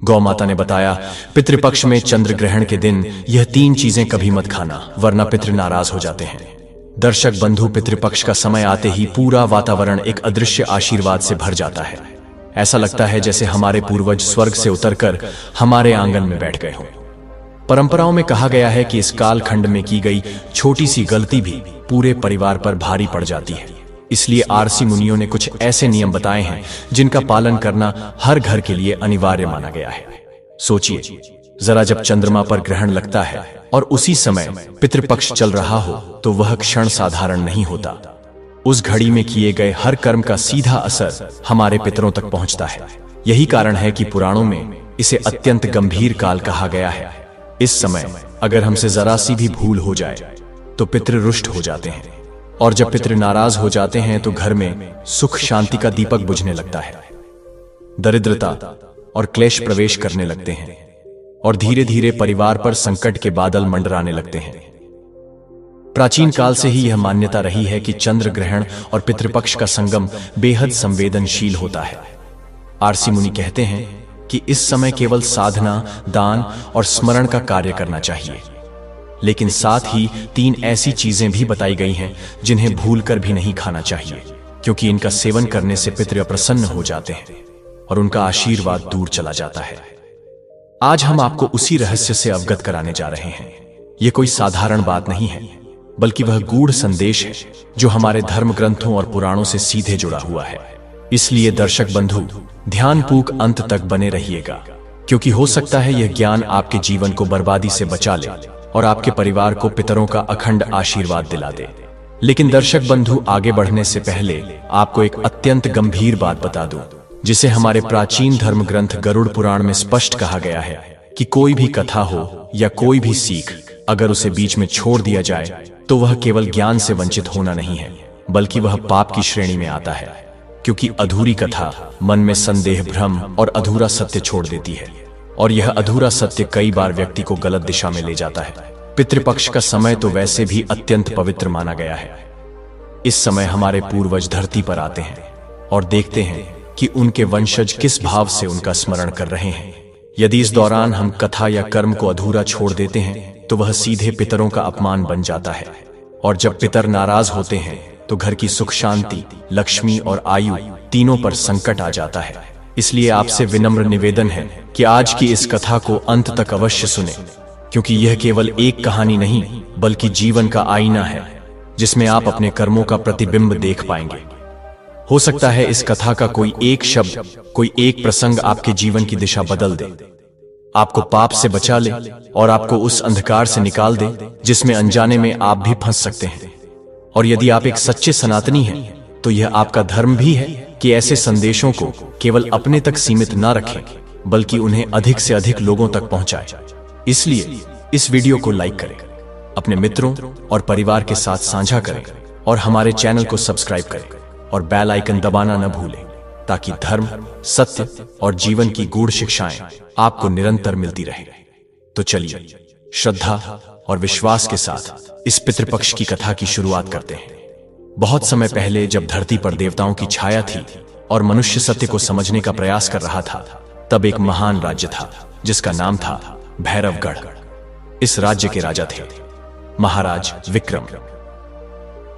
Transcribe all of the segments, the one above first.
गौ माता ने बताया, पितृपक्ष में चंद्र ग्रहण के दिन यह 3 चीजें कभी मत खाना, वरना पितृ नाराज हो जाते हैं। दर्शक बंधु, पितृपक्ष का समय आते ही पूरा वातावरण एक अदृश्य आशीर्वाद से भर जाता है। ऐसा लगता है जैसे हमारे पूर्वज स्वर्ग से उतरकर हमारे आंगन में बैठ गए हों। परंपराओं में कहा गया है कि इस कालखंड में की गई छोटी सी गलती भी पूरे परिवार पर भारी पड़ जाती है। इसलिए आरसी मुनियों ने कुछ ऐसे नियम बताए हैं जिनका पालन करना हर घर के लिए अनिवार्य माना गया है। सोचिए जरा, जब चंद्रमा पर ग्रहण लगता है और उसी समय पितृपक्ष चल रहा हो तो वह क्षण साधारण नहीं होता। उस घड़ी में किए गए हर कर्म का सीधा असर हमारे पितरों तक पहुंचता है। यही कारण है कि पुराणों में इसे अत्यंत गंभीर काल कहा गया है। इस समय अगर हमसे जरा सी भी भूल हो जाए तो पितृ रुष्ट हो जाते हैं, और जब पितृ नाराज हो जाते हैं तो घर में सुख शांति का दीपक बुझने लगता है। दरिद्रता और क्लेश प्रवेश करने लगते हैं और धीरे धीरे परिवार पर संकट के बादल मंडराने लगते हैं। प्राचीन काल से ही यह मान्यता रही है कि चंद्र ग्रहण और पितृपक्ष का संगम बेहद संवेदनशील होता है। आरसी मुनि कहते हैं कि इस समय केवल साधना, दान और स्मरण का कार्य करना चाहिए, लेकिन साथ ही 3 ऐसी चीजें भी बताई गई हैं जिन्हें भूलकर भी नहीं खाना चाहिए, क्योंकि इनका सेवन करने से पितृ अप्रसन्न हो जाते हैं और उनका आशीर्वाद दूर चला जाता है। आज हम आपको उसी रहस्य से अवगत कराने जा रहे हैं। यह कोई साधारण बात नहीं है, बल्कि वह गूढ़ संदेश है जो हमारे धर्म ग्रंथों और पुराणों से सीधे जुड़ा हुआ है। इसलिए दर्शक बंधु, ध्यानपूर्वक अंत तक बने रहिएगा, क्योंकि हो सकता है यह ज्ञान आपके जीवन को बर्बादी से बचा ले और आपके परिवार को पितरों का अखंड आशीर्वाद दिला दे। लेकिन दर्शक बंधु, आगे बढ़ने से पहले आपको एक अत्यंत गंभीर बात बता दूं, जिसे हमारे प्राचीन धर्म ग्रंथ गरुड़ पुराण में स्पष्ट कहा गया है कि कोई भी कथा हो या कोई भी सीख अगर उसे बीच में छोड़ दिया जाए तो वह केवल ज्ञान से वंचित होना नहीं है, बल्कि वह पाप की श्रेणी में आता है। क्योंकि अधूरी कथा मन में संदेह, भ्रम और अधूरा सत्य छोड़ देती है, और यह अधूरा सत्य कई बार व्यक्ति को गलत दिशा में ले जाता है। पितृपक्ष का समय तो वैसे भी अत्यंत पवित्र माना गया है। इस समय हमारे पूर्वज धरती पर आते हैं और देखते हैं कि उनके वंशज किस भाव से उनका स्मरण कर रहे हैं। यदि इस दौरान हम कथा या कर्म को अधूरा छोड़ देते हैं तो वह सीधे पितरों का अपमान बन जाता है, और जब पितर नाराज होते हैं तो घर की सुख शांति, लक्ष्मी और आयु तीनों पर संकट आ जाता है। इसलिए आपसे विनम्र निवेदन है कि आज की इस कथा को अंत तक अवश्य सुने, क्योंकि यह केवल एक कहानी नहीं बल्कि जीवन का आईना है जिसमें आप अपने कर्मों का प्रतिबिंब देख पाएंगे। हो सकता है इस कथा का कोई एक शब्द, कोई एक प्रसंग आपके जीवन की दिशा बदल दे, आपको पाप से बचा ले और आपको उस अंधकार से निकाल दे जिसमें अनजाने में आप भी फंस सकते हैं। और यदि आप एक सच्चे सनातनी हैं तो यह आपका धर्म भी है कि ऐसे संदेशों को केवल अपने तक सीमित न रखें, बल्कि उन्हें अधिक से अधिक लोगों तक पहुंचाएं। इसलिए इस वीडियो को लाइक करें, अपने मित्रों और परिवार के साथ साझा करें और हमारे चैनल को सब्सक्राइब करें और बेल आइकन दबाना न भूलें, ताकि धर्म, सत्य और जीवन की गूढ़ शिक्षाएं आपको निरंतर मिलती रहे। तो चलिए श्रद्धा और विश्वास के साथ इस पितृपक्ष की कथा की शुरुआत करते हैं। बहुत समय पहले जब धरती पर देवताओं की छाया थी और मनुष्य सत्य को समझने का प्रयास कर रहा था, तब एक महान राज्य था जिसका नाम था भैरवगढ़। इस राज्य के राजा थे महाराज विक्रम।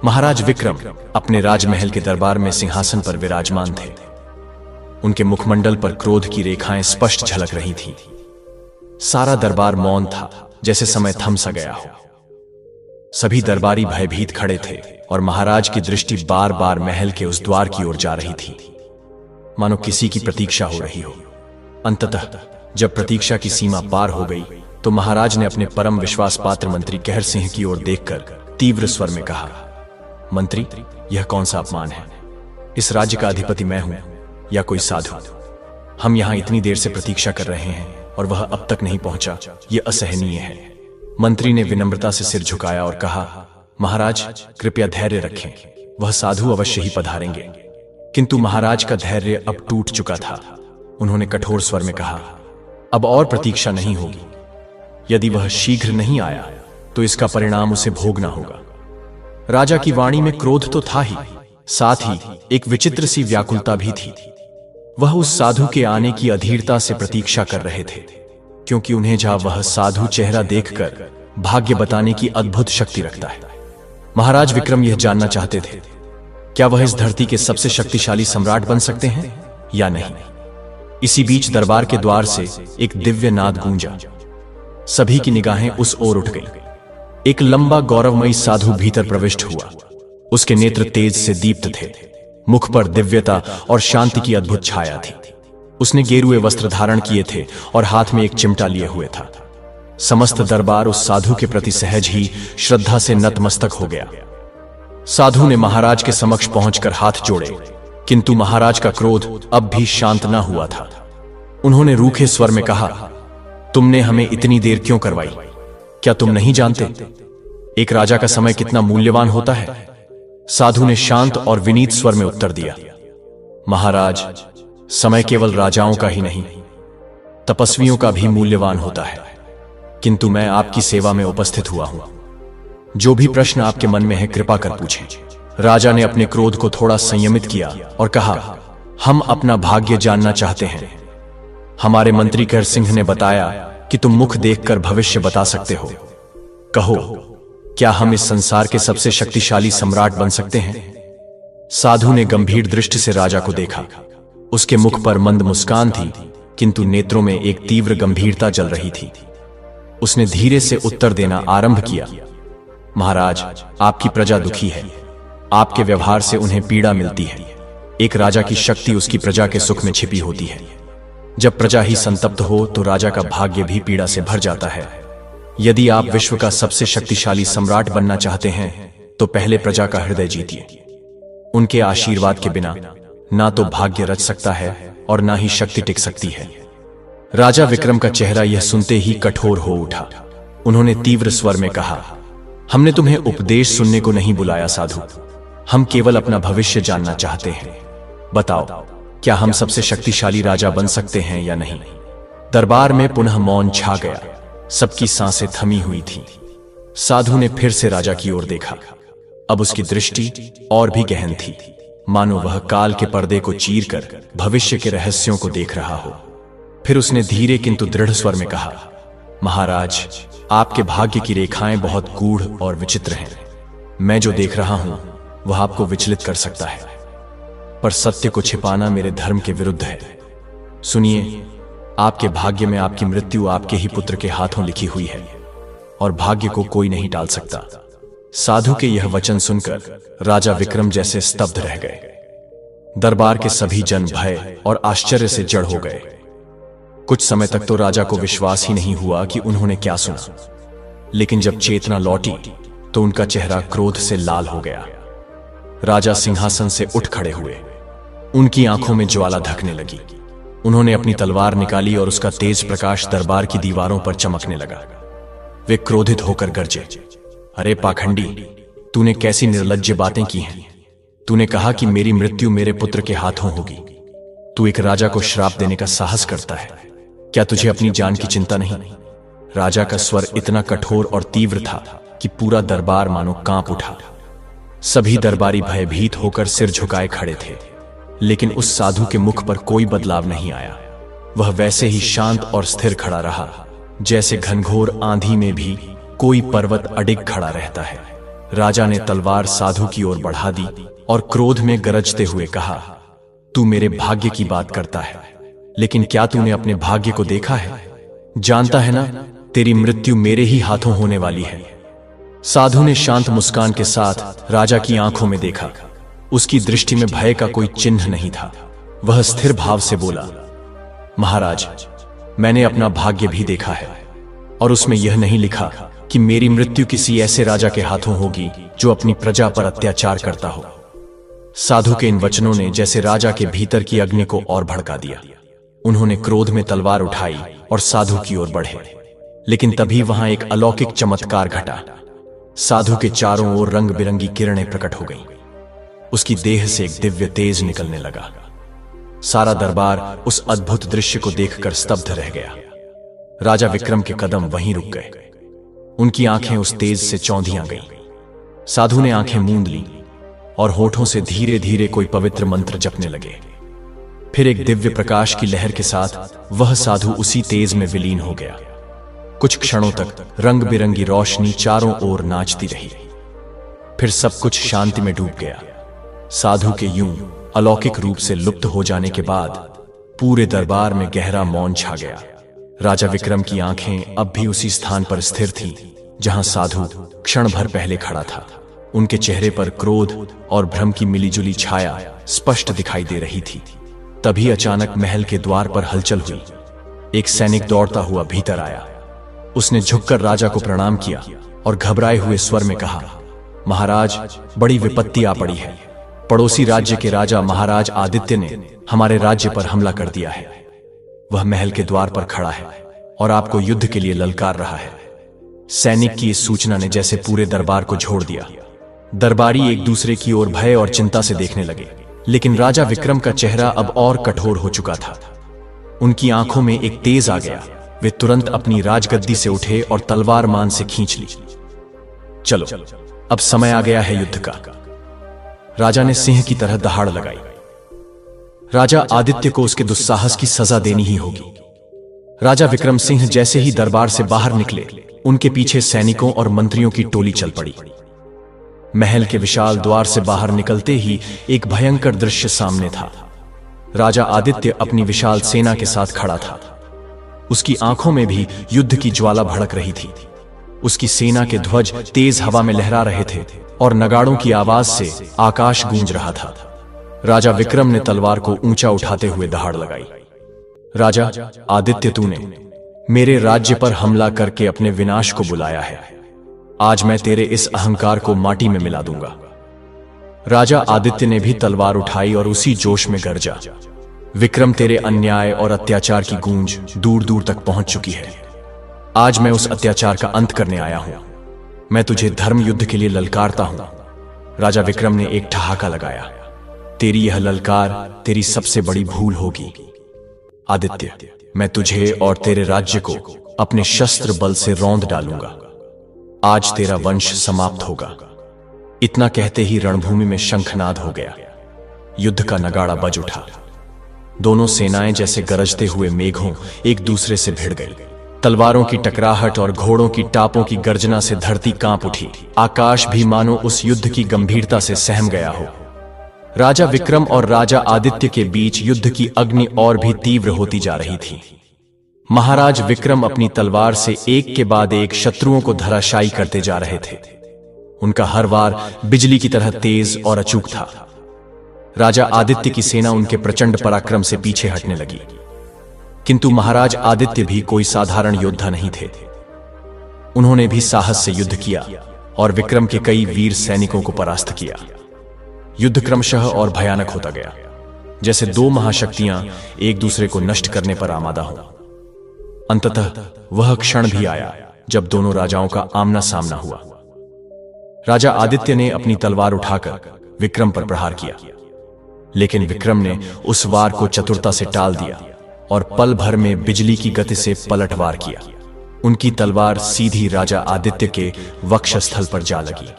महाराज विक्रम अपने राजमहल के दरबार में सिंहासन पर विराजमान थे। उनके मुखमंडल पर क्रोध की रेखाएं स्पष्ट झलक रही थीं। सारा दरबार मौन था, जैसे समय थम सा गया हो। सभी दरबारी भयभीत खड़े थे और महाराज की दृष्टि बार बार महल के उस द्वार की ओर जा रही थी, मानो किसी की प्रतीक्षा हो रही हो। अंततः जब प्रतीक्षा की सीमा पार हो गई तो महाराज ने अपने परम विश्वास पात्र मंत्री कहर सिंह की ओर देखकर तीव्र स्वर में कहा, मंत्री, यह कौन सा अपमान है? इस राज्य का अधिपति मैं हूं या कोई साधु? हम यहां इतनी देर से प्रतीक्षा कर रहे हैं और वह अब तक नहीं पहुंचा। यह असहनीय है। मंत्री ने विनम्रता से सिर झुकाया और कहा, महाराज कृपया धैर्य रखें, वह साधु अवश्य ही पधारेंगे। किंतु महाराज का धैर्य अब टूट चुका था। उन्होंने कठोर स्वर में कहा, अब और प्रतीक्षा नहीं होगी। यदि वह शीघ्र नहीं आया तो इसका परिणाम उसे भोगना होगा। राजा की वाणी में क्रोध तो था ही, साथ ही एक विचित्र सी व्याकुलता भी थी। वह उस साधु के आने की अधीरता से प्रतीक्षा कर रहे थे, क्योंकि उन्हें जहां वह साधु चेहरा देखकर भाग्य बताने की अद्भुत शक्ति रखता है। महाराज विक्रम यह जानना चाहते थे, क्या वह इस धरती के सबसे शक्तिशाली सम्राट बन सकते हैं या नहीं। इसी बीच दरबार के द्वार से एक दिव्य नाद गूंजा। सभी की निगाहें उस ओर उठ गई। एक लंबा गौरवमयी साधु भीतर प्रविष्ट हुआ। उसके नेत्र तेज से दीप्त थे, मुख पर दिव्यता और शांति की अद्भुत छाया थी। उसने गेरुए वस्त्र धारण किए थे और हाथ में एक चिमटा लिए हुए था। समस्त दरबार उस साधु के प्रति सहज ही श्रद्धा से नतमस्तक हो गया। साधु ने महाराज के समक्ष पहुंचकर हाथ जोड़े, किंतु महाराज का क्रोध अब भी शांत न हुआ था। उन्होंने रूखे स्वर में कहा, तुमने हमें इतनी देर क्यों करवाई? क्या तुम नहीं जानते एक राजा का समय कितना मूल्यवान होता है? साधु ने शांत और विनीत स्वर में उत्तर दिया, महाराज, समय केवल राजाओं का ही नहीं, तपस्वियों का भी मूल्यवान होता है। किंतु मैं आपकी सेवा में उपस्थित हुआ हूं। जो भी प्रश्न आपके मन में है कृपा कर पूछें। राजा ने अपने क्रोध को थोड़ा संयमित किया और कहा, हम अपना भाग्य जानना चाहते हैं। हमारे मंत्री कर सिंह ने बताया कि तुम मुख देखकर भविष्य बता सकते हो। कहो, क्या हम इस संसार के सबसे शक्तिशाली सम्राट बन सकते हैं? साधु ने गंभीर दृष्टि से राजा को देखा। उसके मुख पर मंद मुस्कान थी, किंतु नेत्रों में एक तीव्र गंभीरता जल रही थी। उसने धीरे से उत्तर देना आरंभ किया, महाराज, आपकी प्रजा दुखी है। आपके व्यवहार से उन्हें पीड़ा मिलती है। एक राजा की शक्ति उसकी प्रजा के सुख में छिपी होती है। जब प्रजा ही संतप्त हो तो राजा का भाग्य भी पीड़ा से भर जाता है। यदि आप विश्व का सबसे शक्तिशाली सम्राट बनना चाहते हैं तो पहले प्रजा का हृदय जीतिए। उनके आशीर्वाद के बिना ना तो भाग्य रच सकता है और ना ही शक्ति टिक सकती है। राजा विक्रम का चेहरा यह सुनते ही कठोर हो उठा। उन्होंने तीव्र स्वर में कहा, हमने तुम्हें उपदेश सुनने को नहीं बुलाया साधु, हम केवल अपना भविष्य जानना चाहते हैं। बताओ, क्या हम सबसे शक्तिशाली राजा बन सकते हैं या नहीं? दरबार में पुनः मौन छा गया। सबकी सांसें थमी हुई थीं। साधु ने फिर से राजा की ओर देखा। अब उसकी दृष्टि और भी गहन थी, मानो वह काल के पर्दे को चीरकर भविष्य के रहस्यों को देख रहा हो। फिर उसने धीरे किंतु दृढ़ स्वर में कहा, महाराज, आपके भाग्य की रेखाएं बहुत गूढ़ और विचित्र हैं। मैं जो देख रहा हूं वह आपको विचलित कर सकता है, पर सत्य को छिपाना मेरे धर्म के विरुद्ध है। सुनिए, आपके भाग्य में आपकी मृत्यु आपके ही पुत्र के हाथों लिखी हुई है और भाग्य को कोई नहीं टाल सकता। साधु के यह वचन सुनकर राजा विक्रम जैसे स्तब्ध रह गए। दरबार के सभी जन भय और आश्चर्य से जड़ हो गए। कुछ समय तक तो राजा को विश्वास ही नहीं हुआ कि उन्होंने क्या सुना, लेकिन जब चेतना लौटी तो उनका चेहरा क्रोध से लाल हो गया। राजा सिंहासन से उठ खड़े हुए। उनकी आंखों में ज्वाला धकने लगी। उन्होंने अपनी तलवार निकाली और उसका तेज प्रकाश दरबार की दीवारों पर चमकने लगा। वे क्रोधित होकर गरजे, अरे पाखंडी, तूने कैसी निर्लज्ज बातें की हैं? तूने कहा कि मेरी मृत्यु मेरे पुत्र के हाथों होगी। तू एक राजा को श्राप देने का साहस करता है। क्या तुझे अपनी जान की चिंता नहीं? राजा का स्वर इतना कठोर और तीव्र था कि पूरा दरबार मानो कांप उठा। सभी दरबारी भयभीत होकर सिर झुकाए खड़े थे, लेकिन उस साधु के मुख पर कोई बदलाव नहीं आया। वह वैसे ही शांत और स्थिर खड़ा रहा, जैसे घनघोर आंधी में भी कोई पर्वत अडिग खड़ा रहता है। राजा ने तलवार साधु की ओर बढ़ा दी और क्रोध में गरजते हुए कहा, तू मेरे भाग्य की बात करता है, लेकिन क्या तूने अपने भाग्य को देखा है? जानता है ना, तेरी मृत्यु मेरे ही हाथों होने वाली है। साधु ने शांत मुस्कान के साथ राजा की आंखों में देखा। उसकी दृष्टि में भय का कोई चिन्ह नहीं था। वह स्थिर भाव से बोला, महाराज, मैंने अपना भाग्य भी देखा है और उसमें यह नहीं लिखा कि मेरी मृत्यु किसी ऐसे राजा के हाथों होगी जो अपनी प्रजा पर अत्याचार करता हो। साधु के इन वचनों ने जैसे राजा के भीतर की अग्नि को और भड़का दिया। उन्होंने क्रोध में तलवार उठाई और साधु की ओर बढ़े, लेकिन तभी वहां एक अलौकिक चमत्कार घटा। साधु के चारों ओर रंग बिरंगी किरणें प्रकट हो गईं। उसकी देह से एक दिव्य तेज निकलने लगा। सारा दरबार उस अद्भुत दृश्य को देखकर स्तब्ध रह गया। राजा विक्रम के कदम वहीं रुक गए। उनकी आंखें उस तेज से चौंधियां गईं। साधु ने आंखें मूंद लीं और होठों से धीरे धीरे कोई पवित्र मंत्र जपने लगे। फिर एक दिव्य प्रकाश की लहर के साथ वह साधु उसी तेज में विलीन हो गया। कुछ क्षणों तक रंग बिरंगी रोशनी चारों ओर नाचती रही, फिर सब कुछ शांति में डूब गया। साधु के यूं अलौकिक रूप से लुप्त हो जाने के बाद पूरे दरबार में गहरा मौन छा गया। राजा विक्रम की आंखें अब भी उसी स्थान पर स्थिर थीं जहां साधु क्षण भर पहले खड़ा था। उनके चेहरे पर क्रोध और भ्रम की मिलीजुली छाया स्पष्ट दिखाई दे रही थी। तभी अचानक महल के द्वार पर हलचल हुई। एक सैनिक दौड़ता हुआ भीतर आया। उसने झुककर राजा को प्रणाम किया और घबराए हुए स्वर में कहा, महाराज, बड़ी विपत्ति आ पड़ी है। पड़ोसी राज्य के राजा महाराज आदित्य ने हमारे राज्य पर हमला कर दिया है। वह महल के द्वार पर खड़ा है और आपको युद्ध के लिए ललकार रहा है। सैनिक की इस सूचना ने जैसे पूरे दरबार को झोड़ दिया। दरबारी एक दूसरे की ओर भय और चिंता से देखने लगे, लेकिन राजा विक्रम का चेहरा अब और कठोर हो चुका था। उनकी आंखों में एक तेज आ गया। वे तुरंत अपनी राजगद्दी से उठे और तलवार मान से खींच ली। चलो, अब समय आ गया है युद्ध का। राजा ने सिंह की तरह दहाड़ लगाई। राजा आदित्य को उसके दुस्साहस की सजा देनी ही होगी। राजा विक्रम सिंह जैसे ही दरबार से बाहर निकले, उनके पीछे सैनिकों और मंत्रियों की टोली चल पड़ी। महल के विशाल द्वार से बाहर निकलते ही एक भयंकर दृश्य सामने था। राजा आदित्य अपनी विशाल सेना के साथ खड़ा था। उसकी आंखों में भी युद्ध की ज्वाला भड़क रही थी। उसकी सेना के ध्वज तेज हवा में लहरा रहे थे और नगाड़ों की आवाज से आकाश गूंज रहा था। राजा विक्रम ने तलवार को ऊंचा उठाते हुए दहाड़ लगाई। राजा आदित्य, तूने मेरे राज्य पर हमला करके अपने विनाश को बुलाया है। आज मैं तेरे इस अहंकार को माटी में मिला दूंगा। राजा आदित्य ने भी तलवार उठाई और उसी जोश में गरजा। विक्रम, तेरे अन्याय और अत्याचार की गूंज दूर दूर तक पहुंच चुकी है। आज मैं उस अत्याचार का अंत करने आया हूं। मैं तुझे धर्म युद्ध के लिए ललकारता हूं। राजा विक्रम ने एक ठहाका लगाया। तेरी यह ललकार तेरी सबसे बड़ी भूल होगी। आदित्य, मैं तुझे और तेरे राज्य को अपने शस्त्र बल से रौंद डालूंगा। आज तेरा वंश समाप्त होगा। इतना कहते ही रणभूमि में शंखनाद हो गया। युद्ध का नगाड़ा बज उठा। दोनों सेनाएं जैसे गरजते हुए मेघों एक दूसरे से भिड़ गई। तलवारों की टकराहट और घोड़ों की टापों की गर्जना से धरती कांप उठी। आकाश भी मानो उस युद्ध की गंभीरता से सहम गया हो। राजा विक्रम और राजा आदित्य के बीच युद्ध की अग्नि और भी तीव्र होती जा रही थी। महाराज विक्रम अपनी तलवार से एक के बाद एक शत्रुओं को धराशायी करते जा रहे थे। उनका हर वार बिजली की तरह तेज और अचूक था। राजा आदित्य की सेना उनके प्रचंड पराक्रम से पीछे हटने लगी, किंतु महाराज आदित्य भी कोई साधारण योद्धा नहीं थे। उन्होंने भी साहस से युद्ध किया और विक्रम के कई वीर सैनिकों को परास्त किया। युद्ध क्रमशः और भयानक होता गया, जैसे दो महाशक्तियां एक दूसरे को नष्ट करने पर आमादा हों। अंततः वह क्षण भी आया जब दोनों राजाओं का आमना सामना हुआ। राजा आदित्य ने अपनी तलवार उठाकर विक्रम पर प्रहार किया, लेकिन विक्रम ने उस वार को चतुरता से टाल दिया और पल भर में बिजली की गति से पलटवार किया। उनकी तलवार सीधी राजा आदित्य के वक्षस्थल पर जा लगी।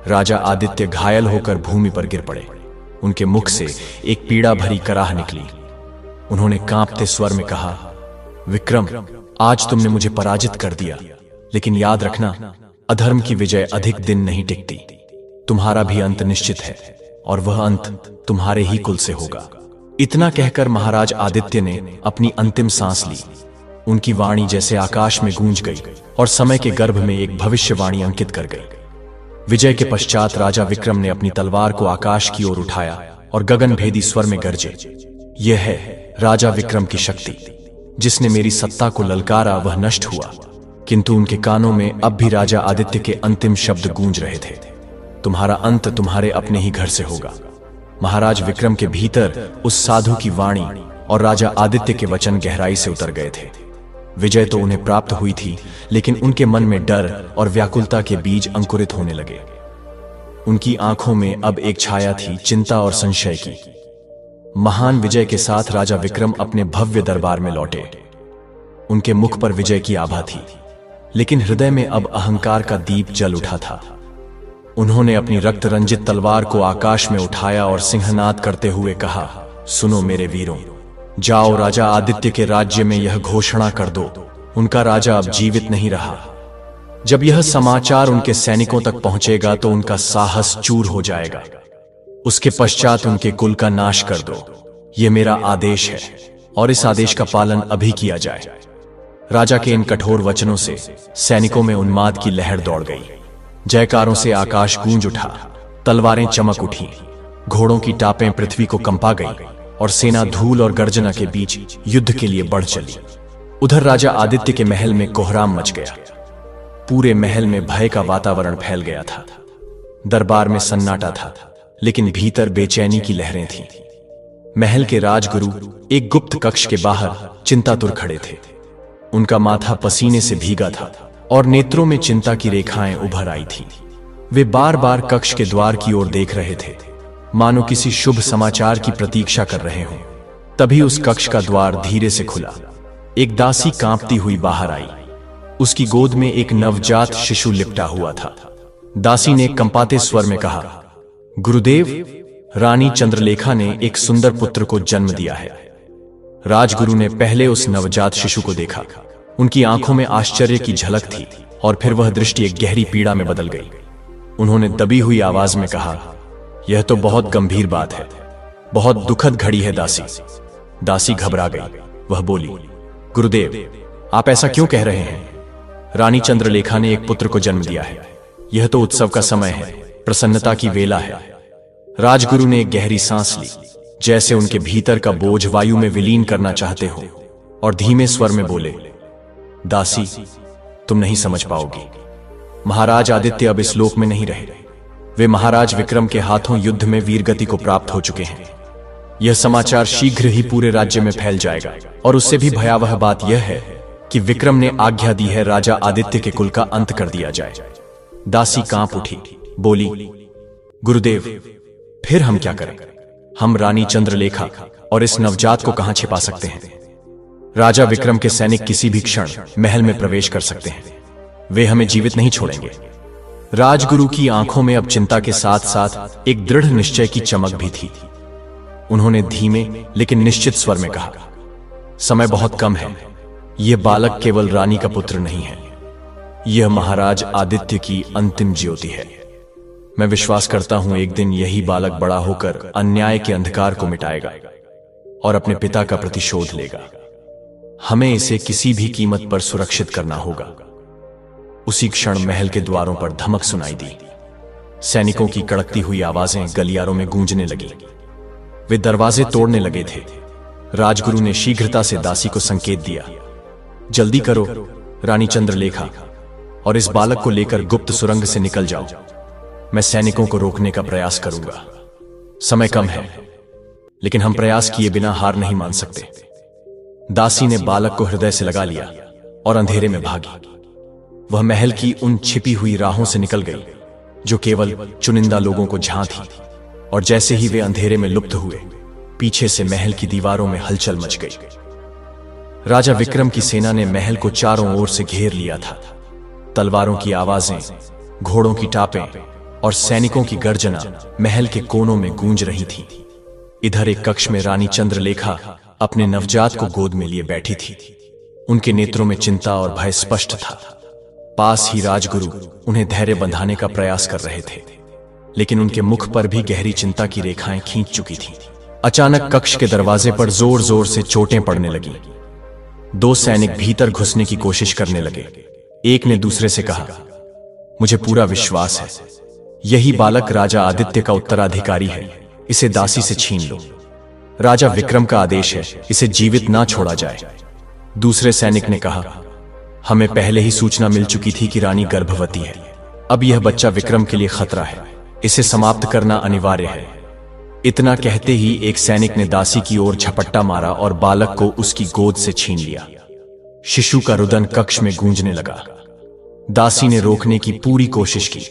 राजा आदित्य घायल होकर भूमि पर गिर पड़े। उनके मुख से एक पीड़ा भरी कराह निकली। उन्होंने कांपते स्वर में कहा, विक्रम, आज तुमने मुझे पराजित कर दिया, लेकिन याद रखना, अधर्म की विजय अधिक दिन नहीं टिकती। तुम्हारा भी अंत निश्चित है और वह अंत तुम्हारे ही कुल से होगा। इतना कहकर महाराज आदित्य ने अपनी अंतिम सांस ली। उनकी वाणी जैसे आकाश में गूंज गई और समय के गर्भ में एक भविष्यवाणी अंकित कर गई। विजय के पश्चात राजा विक्रम ने अपनी तलवार को आकाश की ओर उठाया और गगनभेदी स्वर में गरजे, यह है राजा विक्रम की शक्ति। जिसने मेरी सत्ता को ललकारा वह नष्ट हुआ। किंतु उनके कानों में अब भी राजा आदित्य के अंतिम शब्द गूंज रहे थे, तुम्हारा अंत तुम्हारे अपने ही घर से होगा। महाराज विक्रम के भीतर उस साधु की वाणी और राजा आदित्य के वचन गहराई से उतर गए थे। विजय तो उन्हें प्राप्त हुई थी, लेकिन उनके मन में डर और व्याकुलता के बीज अंकुरित होने लगे। उनकी आंखों में अब एक छाया थी, चिंता और संशय की। महान विजय के साथ राजा विक्रम अपने भव्य दरबार में लौटे। उनके मुख पर विजय की आभा थी, लेकिन हृदय में अब अहंकार का दीप जल उठा था। उन्होंने अपनी रक्त रंजित तलवार को आकाश में उठाया और सिंहनाद करते हुए कहा, सुनो मेरे वीरों, जाओ राजा आदित्य के राज्य में यह घोषणा कर दो, उनका राजा अब जीवित नहीं रहा। जब यह समाचार उनके सैनिकों तक पहुंचेगा तो उनका साहस चूर हो जाएगा। उसके पश्चात उनके कुल का नाश कर दो। यह मेरा आदेश है और इस आदेश का पालन अभी किया जाए। राजा के इन कठोर वचनों से सैनिकों में उन्माद की लहर दौड़ गई। जयकारों से आकाश गूंज उठा, तलवारें चमक उठी, घोड़ों की टापें पृथ्वी को कंपा गई और सेना धूल और गर्जना के बीच युद्ध के लिए बढ़ चली। उधर राजा आदित्य के महल में कोहराम मच गया। पूरे महल में भय का वातावरण फैल गया था। दरबार में सन्नाटा था, लेकिन भीतर बेचैनी की लहरें थीं। महल के राजगुरु एक गुप्त कक्ष के बाहर चिंतातुर खड़े थे। उनका माथा पसीने से भीगा था और नेत्रों में चिंता की रेखाएं उभर आई थीं। वे बार बार कक्ष के द्वार की ओर देख रहे थे, मानो किसी शुभ समाचार की प्रतीक्षा कर रहे हों। तभी उस कक्ष का द्वार धीरे से खुला। एक दासी कांपती हुई बाहर आई। उसकी गोद में एक नवजात शिशु लिपटा हुआ था। दासी ने कंपाते स्वर में कहा, गुरुदेव, रानी चंद्रलेखा ने एक सुंदर पुत्र को जन्म दिया है। राजगुरु ने पहले उस नवजात शिशु को देखा। उनकी आंखों में आश्चर्य की झलक थी और फिर वह दृष्टि एक गहरी पीड़ा में बदल गई। उन्होंने दबी हुई आवाज में कहा, यह तो बहुत गंभीर बात है, बहुत दुखद घड़ी है दासी। दासी घबरा गई। वह बोली, गुरुदेव, आप ऐसा क्यों कह रहे हैं? रानी चंद्रलेखा ने एक पुत्र को जन्म दिया है। यह तो उत्सव का समय है, प्रसन्नता की वेला है। राजगुरु ने एक गहरी सांस ली, जैसे उनके भीतर का बोझ वायु में विलीन करना चाहते हो, और धीमे स्वर में बोले, दासी, तुम नहीं समझ पाओगी। महाराज आदित्य अब इस लोक में नहीं रहे। वे महाराज विक्रम के हाथों युद्ध में वीरगति को प्राप्त हो चुके हैं। यह समाचार शीघ्र ही पूरे राज्य में फैल जाएगा, और उससे भी भयावह बात यह है कि विक्रम ने आज्ञा दी है राजा आदित्य के कुल का अंत कर दिया जाए। दासी कांप उठी, बोली, गुरुदेव, फिर हम क्या करें? हम रानी चंद्रलेखा और इस नवजात को कहां छिपा सकते हैं? राजा विक्रम के सैनिक किसी भी क्षण महल में प्रवेश कर सकते हैं। वे हमें जीवित नहीं छोड़ेंगे। राजगुरु की आंखों में अब चिंता के साथ साथ एक दृढ़ निश्चय की चमक भी थी। उन्होंने धीमे लेकिन निश्चित स्वर में कहा, समय बहुत कम है। यह बालक केवल रानी का पुत्र नहीं है, यह महाराज आदित्य की अंतिम ज्योति है। मैं विश्वास करता हूं एक दिन यही बालक बड़ा होकर अन्याय के अंधकार को मिटाएगा और अपने पिता का प्रतिशोध लेगा। हमें इसे किसी भी कीमत पर सुरक्षित करना होगा। उसी क्षण महल के द्वारों पर धमक सुनाई दी। सैनिकों की कड़कती हुई आवाजें गलियारों में गूंजने लगी। वे दरवाजे तोड़ने लगे थे। राजगुरु ने शीघ्रता से दासी को संकेत दिया, जल्दी करो रानी चंद्रलेखा, और इस बालक को लेकर गुप्त सुरंग से निकल जाओ। मैं सैनिकों को रोकने का प्रयास करूंगा। समय कम है, लेकिन हम प्रयास किए बिना हार नहीं मान सकते। दासी ने बालक को हृदय से लगा लिया और अंधेरे में भागी। वह महल की उन छिपी हुई राहों से निकल गई जो केवल चुनिंदा लोगों को झां थी, और जैसे ही वे अंधेरे में लुप्त हुए, पीछे से महल की दीवारों में हलचल मच गई। राजा विक्रम की सेना ने महल को चारों ओर से घेर लिया था। तलवारों की आवाजें, घोड़ों की टापें और सैनिकों की गर्जना महल के कोनों में गूंज रही थी। इधर एक कक्ष में रानी चंद्रलेखा अपने नवजात को गोद में लिए बैठी थी। उनके नेत्रों में चिंता और भय स्पष्ट था। पास ही राजगुरु उन्हें धैर्य बंधाने का प्रयास कर रहे थे, लेकिन उनके मुख पर भी गहरी चिंता की रेखाएं खींच चुकी थीं। अचानक कक्ष के दरवाजे पर जोर जोर से चोटें पड़ने लगीं। दो सैनिक भीतर घुसने की कोशिश करने लगे। एक ने दूसरे से कहा, मुझे पूरा विश्वास है यही बालक राजा आदित्य का उत्तराधिकारी है। इसे दासी से छीन लो। राजा विक्रम का आदेश है, इसे जीवित ना छोड़ा जाए। दूसरे सैनिक ने कहा, हमें पहले ही सूचना मिल चुकी थी कि रानी गर्भवती है। अब यह बच्चा विक्रम के लिए खतरा है, इसे समाप्त करना अनिवार्य है। इतना कहते ही एक सैनिक ने दासी की ओर झपट्टा मारा और बालक को उसकी गोद से छीन लिया। शिशु का रुदन कक्ष में गूंजने लगा। दासी ने रोकने की पूरी कोशिश की,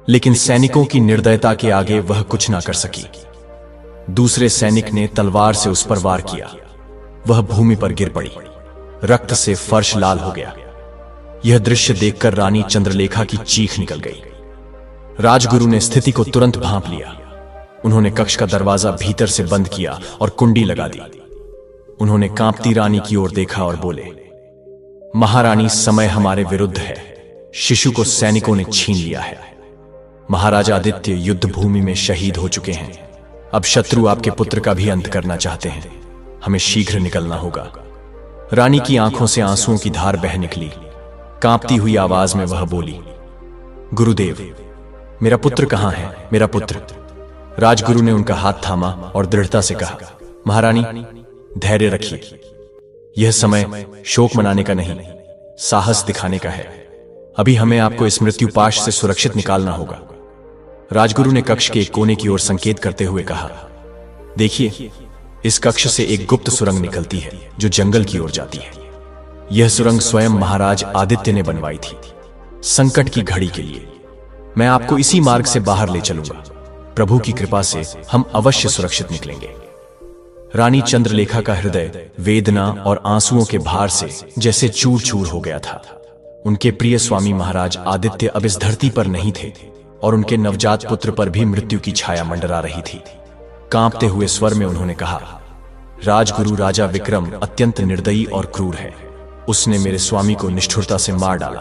लेकिन सैनिकों की निर्दयता के आगे वह कुछ ना कर सकी। दूसरे सैनिक ने तलवार से उस पर वार किया। वह भूमि पर गिर पड़ी। रक्त से फर्श लाल हो गया। यह दृश्य देखकर रानी चंद्रलेखा की चीख निकल गई। राजगुरु ने स्थिति को तुरंत भांप लिया। उन्होंने कक्ष का दरवाजा भीतर से बंद किया और कुंडी लगा दी। उन्होंने कांपती रानी की ओर देखा और बोले, महारानी, समय हमारे विरुद्ध है। शिशु को सैनिकों ने छीन लिया है। महाराजा आदित्य युद्ध भूमि में शहीद हो चुके हैं। अब शत्रु आपके पुत्र का भी अंत करना चाहते हैं। हमें शीघ्र निकलना होगा। रानी की आंखों से आंसुओं की धार बह निकली। कांपती हुई आवाज में वह बोली, गुरुदेव, मेरा पुत्र कहां है? मेरा पुत्र। राजगुरु ने उनका हाथ थामा और दृढ़ता से कहा, महारानी, धैर्य रखिए। यह समय शोक मनाने का नहीं, साहस दिखाने का है। अभी हमें आपको इस मृत्युपाश से सुरक्षित निकालना होगा। राजगुरु ने कक्ष के एक कोने की ओर संकेत करते हुए कहा, देखिए, इस कक्ष से एक गुप्त सुरंग निकलती है जो जंगल की ओर जाती है। यह सुरंग स्वयं महाराज आदित्य ने बनवाई थी, संकट की घड़ी के लिए। मैं आपको इसी मार्ग से बाहर ले चलूंगा। प्रभु की कृपा से हम अवश्य सुरक्षित निकलेंगे। रानी चंद्रलेखा का हृदय वेदना और आंसुओं के भार से जैसे चूर चूर हो गया था। उनके प्रिय स्वामी महाराज आदित्य अब इस धरती पर नहीं थे और उनके नवजात पुत्र पर भी मृत्यु की छाया मंडरा रही थी। कांपते हुए स्वर में उन्होंने कहा, राजगुरु राजा विक्रम अत्यंत निर्दयी और क्रूर है। उसने मेरे स्वामी को निष्ठुरता से मार डाला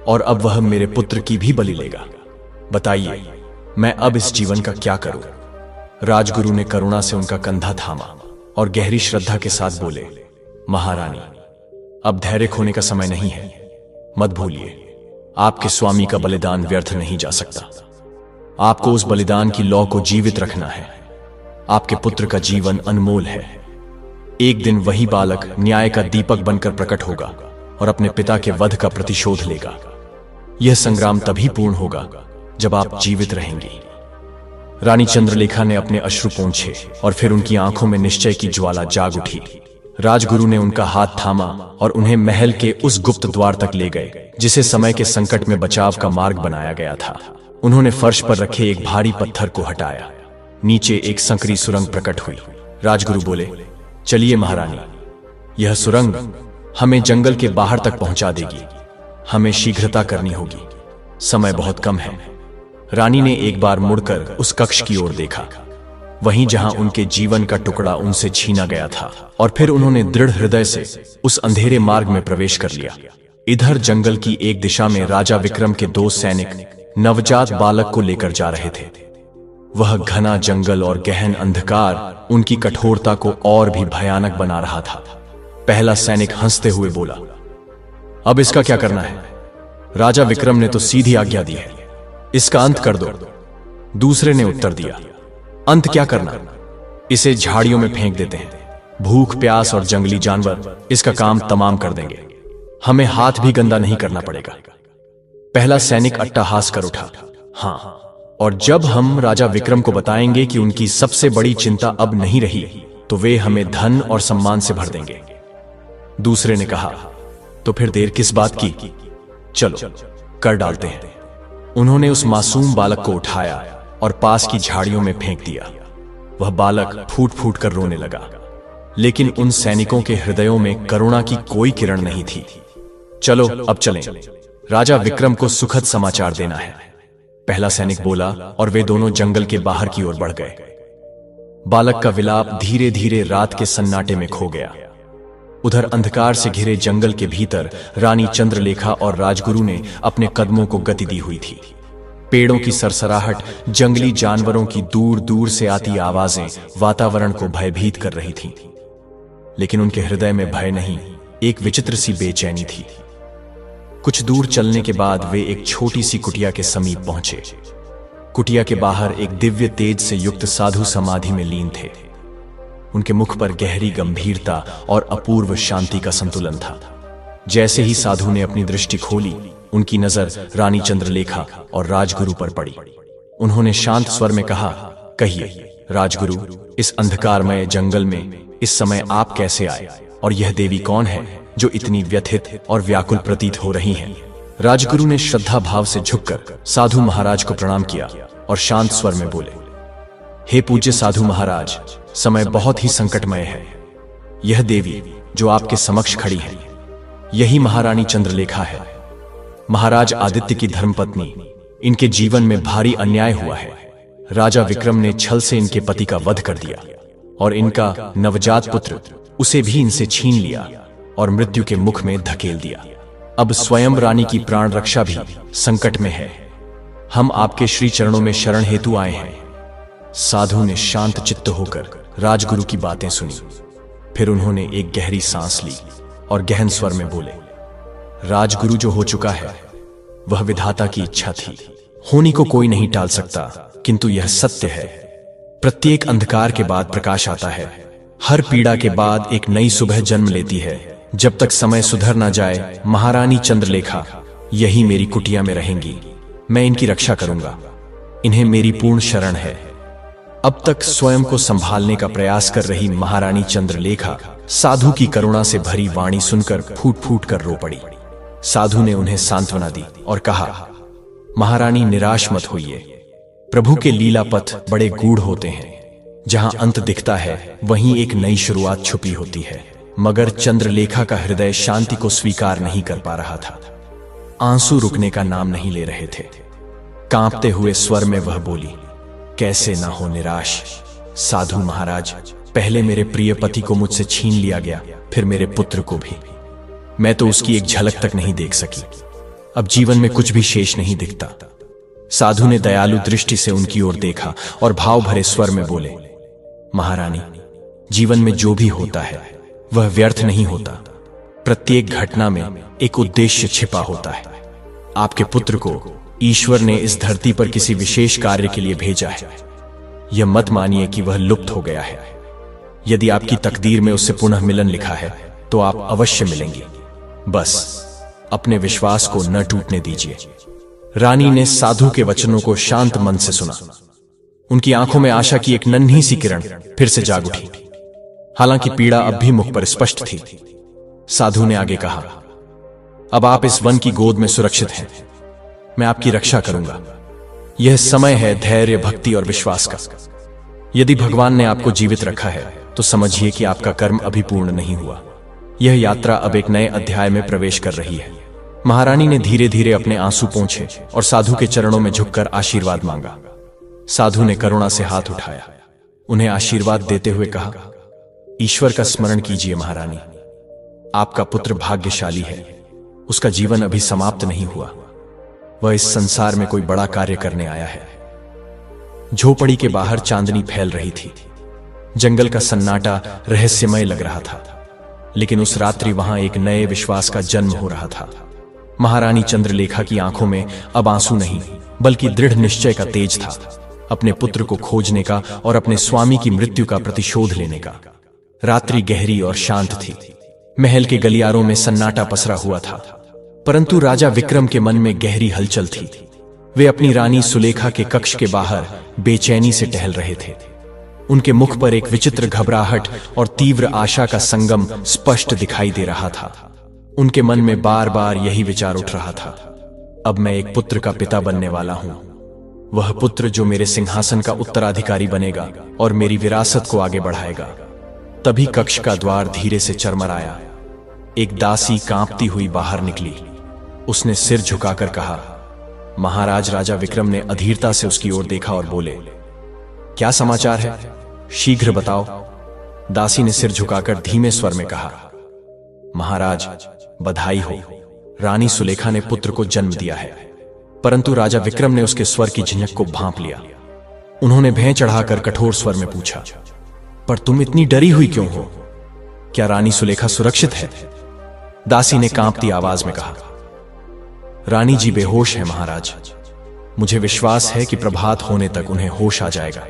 और अब वह मेरे पुत्र की भी बलि लेगा। बताइए, मैं अब इस जीवन का क्या करूं? राजगुरु ने करुणा से उनका कंधा थामा और गहरी श्रद्धा के साथ बोले, महारानी, अब धैर्य खोने का समय नहीं है। मत भूलिए, आपके स्वामी का बलिदान व्यर्थ नहीं जा सकता। आपको उस बलिदान की लौ को जीवित रखना है। आपके पुत्र का जीवन अनमोल है। एक दिन वही बालक न्याय का दीपक बनकर प्रकट होगा और अपने पिता के वध का प्रतिशोध लेगा। यह संग्राम तभी पूर्ण होगा जब आप जीवित रहेंगी। रानी चंद्रलेखा ने अपने अश्रु पोंछे और फिर उनकी आंखों में निश्चय की ज्वाला जाग उठी। राजगुरु ने उनका हाथ थामा और उन्हें महल के उस गुप्त द्वार तक ले गए जिसे समय के संकट में बचाव का मार्ग बनाया गया था। उन्होंने फर्श पर रखे एक भारी पत्थर को हटाया। नीचे एक संकरी सुरंग प्रकट हुई। राजगुरु बोले, चलिए महारानी, यह सुरंग हमें जंगल के बाहर तक पहुंचा देगी। हमें शीघ्रता करनी होगी, समय बहुत कम है। रानी ने एक बार मुड़कर उस कक्ष की ओर देखा, वहीं जहां उनके जीवन का टुकड़ा उनसे छीना गया था, और फिर उन्होंने दृढ़ हृदय से उस अंधेरे मार्ग में प्रवेश कर लिया। इधर जंगल की एक दिशा में राजा विक्रम के 2 सैनिक नवजात बालक को लेकर जा रहे थे। वह घना जंगल और गहन अंधकार उनकी कठोरता को और भी भयानक बना रहा था। पहला सैनिक हंसते हुए बोला, अब इसका क्या करना है? राजा विक्रम ने तो सीधी आज्ञा दी है, इसका अंत कर दो। दूसरे ने उत्तर दिया, अंत क्या करना, इसे झाड़ियों में फेंक देते हैं। भूख प्यास और जंगली जानवर इसका काम तमाम कर देंगे। हमें हाथ भी गंदा नहीं करना पड़ेगा। पहला सैनिक अट्टहास कर उठा, हाँ, और जब हम राजा विक्रम को बताएंगे कि उनकी सबसे बड़ी चिंता अब नहीं रही, तो वे हमें धन और सम्मान से भर देंगे। दूसरे ने कहा, तो फिर देर किस बात की, चलो कर डालते हैं। उन्होंने उस मासूम बालक को उठाया और पास की झाड़ियों में फेंक दिया। वह बालक फूट फूट कर रोने लगा, लेकिन उन सैनिकों के हृदयों में करुणा की कोई किरण नहीं थी। चलो अब चलें, राजा विक्रम को सुखद समाचार देना है, पहला सैनिक बोला, और वे दोनों जंगल के बाहर की ओर बढ़ गए। बालक का विलाप धीरे धीरे रात के सन्नाटे में खो गया। उधर अंधकार से घिरे जंगल के भीतर रानी चंद्रलेखा और राजगुरु ने अपने कदमों को गति दी हुई थी। पेड़ों की सरसराहट, जंगली जानवरों की दूर दूर से आती आवाजें वातावरण को भयभीत कर रही थीं। लेकिन उनके हृदय में भय नहीं, एक विचित्र सी बेचैनी थी। कुछ दूर चलने के बाद वे एक छोटी सी कुटिया के समीप पहुंचे। कुटिया के बाहर एक दिव्य तेज से युक्त साधु समाधि में लीन थे। उनके मुख पर गहरी गंभीरता और अपूर्व शांति का संतुलन था। जैसे ही साधु ने अपनी दृष्टि खोली, उनकी नजर रानी चंद्रलेखा और राजगुरु पर पड़ी। उन्होंने शांत स्वर में कहा, कहिए राजगुरु, इस अंधकारमय जंगल में इस समय आप कैसे आए, और यह देवी कौन है जो इतनी व्यथित और व्याकुल प्रतीत हो रही हैं? राजगुरु ने श्रद्धा भाव से झुककर साधु महाराज को प्रणाम किया और शांत स्वर में बोले, हे पूज्य साधु महाराज, समय बहुत ही संकटमय है। यह देवी जो आपके समक्ष खड़ी है, यही महारानी चंद्रलेखा है, महाराज आदित्य की धर्मपत्नी। इनके जीवन में भारी अन्याय हुआ है। राजा विक्रम ने छल से इनके पति का वध कर दिया और इनका नवजात पुत्र उसे भी इनसे छीन लिया और मृत्यु के मुख में धकेल दिया। अब स्वयं रानी की प्राण रक्षा भी संकट में है। हम आपके श्री चरणों में शरण हेतु आए हैं। साधु ने शांत चित्त होकर राजगुरु की बातें सुनी। फिर उन्होंने एक गहरी सांस ली और गहन स्वर में बोले, राजगुरु जो हो चुका है वह विधाता की इच्छा थी। होनी को कोई नहीं टाल सकता, किंतु यह सत्य है, प्रत्येक अंधकार के बाद प्रकाश आता है। हर पीड़ा के बाद एक नई सुबह जन्म लेती है। जब तक समय सुधर ना जाए, महारानी चंद्रलेखा यही मेरी कुटिया में रहेंगी। मैं इनकी रक्षा करूंगा। इन्हें मेरी पूर्ण शरण है। अब तक स्वयं को संभालने का प्रयास कर रही महारानी चंद्रलेखा साधु की करुणा से भरी वाणी सुनकर फूट फूट कर रो पड़ी। साधु ने उन्हें सांत्वना दी और कहा, महारानी निराश मत होइए। प्रभु के लीला पथ बड़े गूढ़ होते हैं। जहां अंत दिखता है वहीं एक नई शुरुआत छुपी होती है। मगर चंद्रलेखा का हृदय शांति को स्वीकार नहीं कर पा रहा था। आंसू रुकने का नाम नहीं ले रहे थे। कांपते हुए स्वर में वह बोली, कैसे ना हो निराश साधु महाराज। पहले मेरे प्रिय पति को मुझसे छीन लिया गया, फिर मेरे पुत्र को भी। मैं तो उसकी एक झलक तक नहीं देख सकी। अब जीवन में कुछ भी शेष नहीं दिखता। साधु ने दयालु दृष्टि से उनकी ओर देखा और भाव भरे स्वर में बोले, महारानी, जीवन में जो भी होता है वह व्यर्थ नहीं होता। प्रत्येक घटना में एक उद्देश्य छिपा होता है। आपके पुत्र को ईश्वर ने इस धरती पर किसी विशेष कार्य के लिए भेजा है। यह मत मानिए कि वह लुप्त हो गया है। यदि आपकी तकदीर में उससे पुनः मिलन लिखा है तो आप अवश्य मिलेंगे। बस अपने विश्वास को न टूटने दीजिए। रानी ने साधु के वचनों को शांत मन से सुना। उनकी आंखों में आशा की एक नन्ही सी किरण फिर से जाग उठी। हालांकि पीड़ा अब भी मुख पर स्पष्ट थी। साधु ने आगे कहा, अब आप इस वन की गोद में सुरक्षित हैं। मैं आपकी रक्षा करूंगा। यह समय है धैर्य, भक्ति और विश्वास का। यदि भगवान ने आपको जीवित रखा है तो समझिए कि आपका कर्म अभी पूर्ण नहीं हुआ। यह यात्रा अब एक नए अध्याय में प्रवेश कर रही है। महारानी ने धीरे धीरे अपने आंसू पोंछे और साधु के चरणों में झुककर आशीर्वाद मांगा। साधु ने करुणा से हाथ उठाया, उन्हें आशीर्वाद देते हुए कहा, ईश्वर का स्मरण कीजिए महारानी। आपका पुत्र भाग्यशाली है। उसका जीवन अभी समाप्त नहीं हुआ। वह इस संसार में कोई बड़ा कार्य करने आया है। झोपड़ी के बाहर चांदनी फैल रही थी। जंगल का सन्नाटा रहस्यमय लग रहा था, लेकिन उस रात्रि वहां एक नए विश्वास का जन्म हो रहा था। महारानी चंद्रलेखा की आंखों में अब आंसू नहीं, बल्कि दृढ़ निश्चय का तेज था, अपने पुत्र को खोजने का और अपने स्वामी की मृत्यु का प्रतिशोध लेने का। रात्रि गहरी और शांत थी। महल के गलियारों में सन्नाटा पसरा हुआ था, परंतु राजा विक्रम के मन में गहरी हलचल थी। वे अपनी रानी सुलेखा के कक्ष के बाहर बेचैनी से टहल रहे थे। उनके मुख पर एक विचित्र घबराहट और तीव्र आशा का संगम स्पष्ट दिखाई दे रहा था। उनके मन में बार बार यही विचार उठ रहा था, अब मैं एक पुत्र का पिता बनने वाला हूं। वह पुत्र जो मेरे सिंहासन का उत्तराधिकारी बनेगा और मेरी विरासत को आगे बढ़ाएगा। तभी कक्ष का द्वार धीरे से चरमराया। एक दासी कांपती हुई बाहर निकली। उसने सिर झुकाकर कहा, महाराज। राजा विक्रम ने अधीरता से उसकी ओर देखा और बोले, क्या समाचार है? शीघ्र बताओ। दासी ने सिर झुकाकर धीमे स्वर में कहा, महाराज, बधाई हो। रानी सुलेखा ने पुत्र को जन्म दिया है। परंतु राजा विक्रम ने उसके स्वर की झिझक को भांप लिया। उन्होंने भैं चढ़ाकर कठोर स्वर में पूछा, पर तुम इतनी डरी हुई क्यों हो? क्या रानी सुलेखा सुरक्षित है? दासी ने कांपती आवाज में कहा, रानी जी बेहोश है महाराज। मुझे विश्वास है कि प्रभात होने तक उन्हें होश आ जाएगा।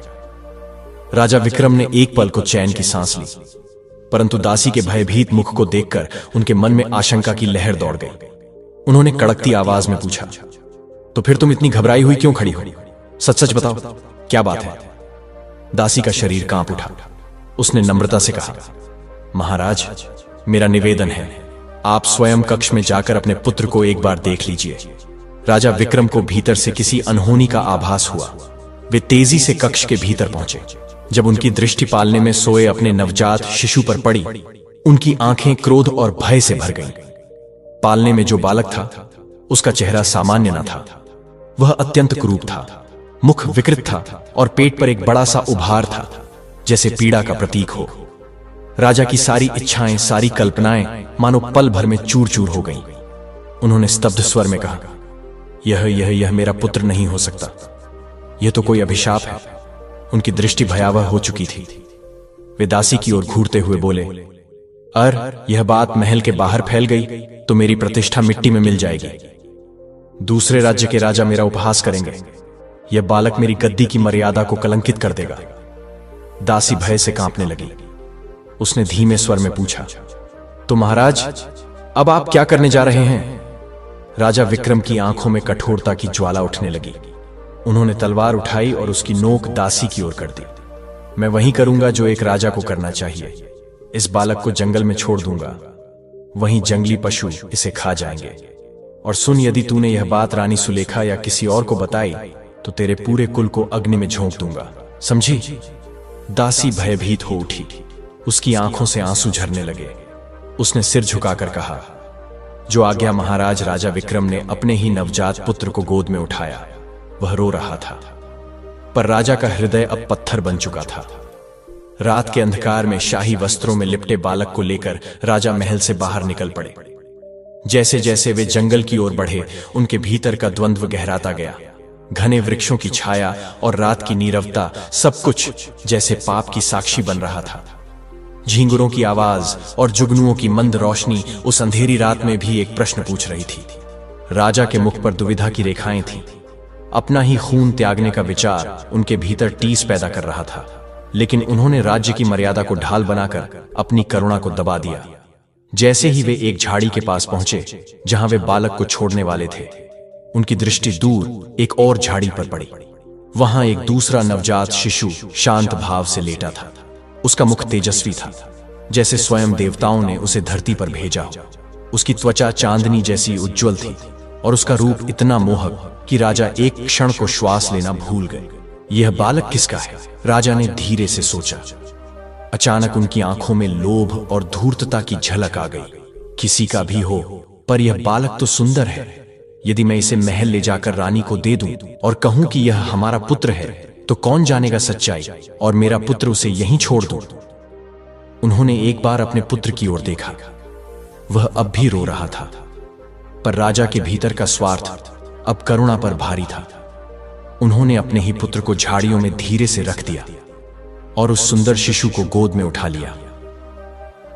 राजा विक्रम ने एक पल को चैन की सांस ली, परंतु दासी के भयभीत मुख को देखकर उनके मन में आशंका की लहर दौड़ गई। उन्होंने कड़कती आवाज में पूछा, तो फिर तुम इतनी घबराई हुई क्यों खड़ी हो? सच सच बताओ, क्या बात है? दासी का शरीर कांप उठा। उसने नम्रता से कहा, महाराज, मेरा निवेदन है, आप स्वयं कक्ष में जाकर अपने पुत्र को एक बार देख लीजिए। राजा विक्रम को भीतर से किसी अनहोनी का आभास हुआ। वे तेजी से कक्ष के भीतर पहुंचे। जब उनकी दृष्टि पालने में सोए अपने नवजात शिशु पर पड़ी, उनकी आंखें क्रोध और भय से भर गईं। पालने में जो बालक था, उसका चेहरा सामान्य न था। वह अत्यंत क्रूर था। मुख विकृत था और पेट पर एक बड़ा सा उभार था, जैसे पीड़ा का प्रतीक हो। राजा की सारी इच्छाएं, सारी कल्पनाएं मानो पल भर में चूर चूर हो गईं। उन्होंने स्तब्ध स्वर में कहा, यह मेरा पुत्र नहीं हो सकता, यह तो कोई अभिशाप है। उनकी दृष्टि भयावह हो चुकी थी। वे दासी की ओर घूरते हुए बोले, यह बात महल के बाहर फैल गई तो मेरी प्रतिष्ठा मिट्टी में मिल जाएगी। दूसरे राज्य के राजा मेरा उपहास करेंगे। यह बालक मेरी गद्दी की मर्यादा को कलंकित कर देगा। दासी भय से कांपने लगी। उसने धीमे स्वर में पूछा, तो महाराज, अब आप क्या करने जा रहे हैं? राजा विक्रम की आंखों में कठोरता की ज्वाला उठने लगी। उन्होंने तलवार उठाई और उसकी नोक दासी की ओर कर दी। मैं वही करूंगा जो एक राजा को करना चाहिए। इस बालक को जंगल में छोड़ दूंगा, वहीं जंगली पशु इसे खा जाएंगे। और सुन, यदि तूने यह बात रानी सुलेखा या किसी और को बताई तो तेरे पूरे कुल को अग्नि में झोंक दूंगा, समझी? दासी भयभीत हो उठी। उसकी आंखों से आंसू झरने लगे। उसने सिर झुकाकर कहा, जो आज्ञा महाराज। राजा विक्रम ने अपने ही नवजात पुत्र को गोद में उठाया। वह रो रहा था, पर राजा का हृदय अब पत्थर बन चुका था। रात के अंधकार में शाही वस्त्रों में लिपटे बालक को लेकर राजा महल से बाहर निकल पड़े। जैसे जैसे वे जंगल की ओर बढ़े, उनके भीतर का द्वंद्व गहराता गया। घने वृक्षों की छाया और रात की नीरवता, सब कुछ जैसे पाप की साक्षी बन रहा था। झींगुरों की आवाज और जुगनुओं की मंद रोशनी उस अंधेरी रात में भी एक प्रश्न पूछ रही थी। राजा के मुख पर दुविधा की रेखाएं थीं। अपना ही खून त्यागने का विचार उनके भीतर टीस पैदा कर रहा था, लेकिन उन्होंने राज्य की मर्यादा को ढाल बनाकर अपनी करुणा को दबा दिया। जैसे ही वे एक झाड़ी के पास पहुंचे जहां वे बालक को छोड़ने वाले थे, उनकी दृष्टि दूर एक और झाड़ी पर पड़ी। वहां एक दूसरा नवजात शिशु शांत भाव से लेटा था। उसका मुख तेजस्वी था, जैसे स्वयं देवताओं ने उसे धरती पर भेजा हो। उसकी त्वचा चांदनी जैसी उज्जवल थी और उसका रूप इतना मोहक कि राजा एक क्षण को श्वास लेना भूल गए। यह बालक किसका है? राजा ने धीरे से सोचा। अचानक उनकी आंखों में लोभ और धूर्तता की झलक आ गई। किसी का भी हो, पर यह बालक तो सुंदर है। यदि मैं इसे महल ले जाकर रानी को दे दूं और कहूं कि यह हमारा पुत्र है, तो कौन जानेगा सच्चाई और मेरा पुत्र उसे यहीं छोड़ दूं। उन्होंने एक बार अपने पुत्र की ओर देखा। वह अब भी रो रहा था, पर राजा के भीतर का स्वार्थ अब करुणा पर भारी था। उन्होंने अपने ही पुत्र को झाड़ियों में धीरे से रख दिया और उस सुंदर शिशु को गोद में उठा लिया।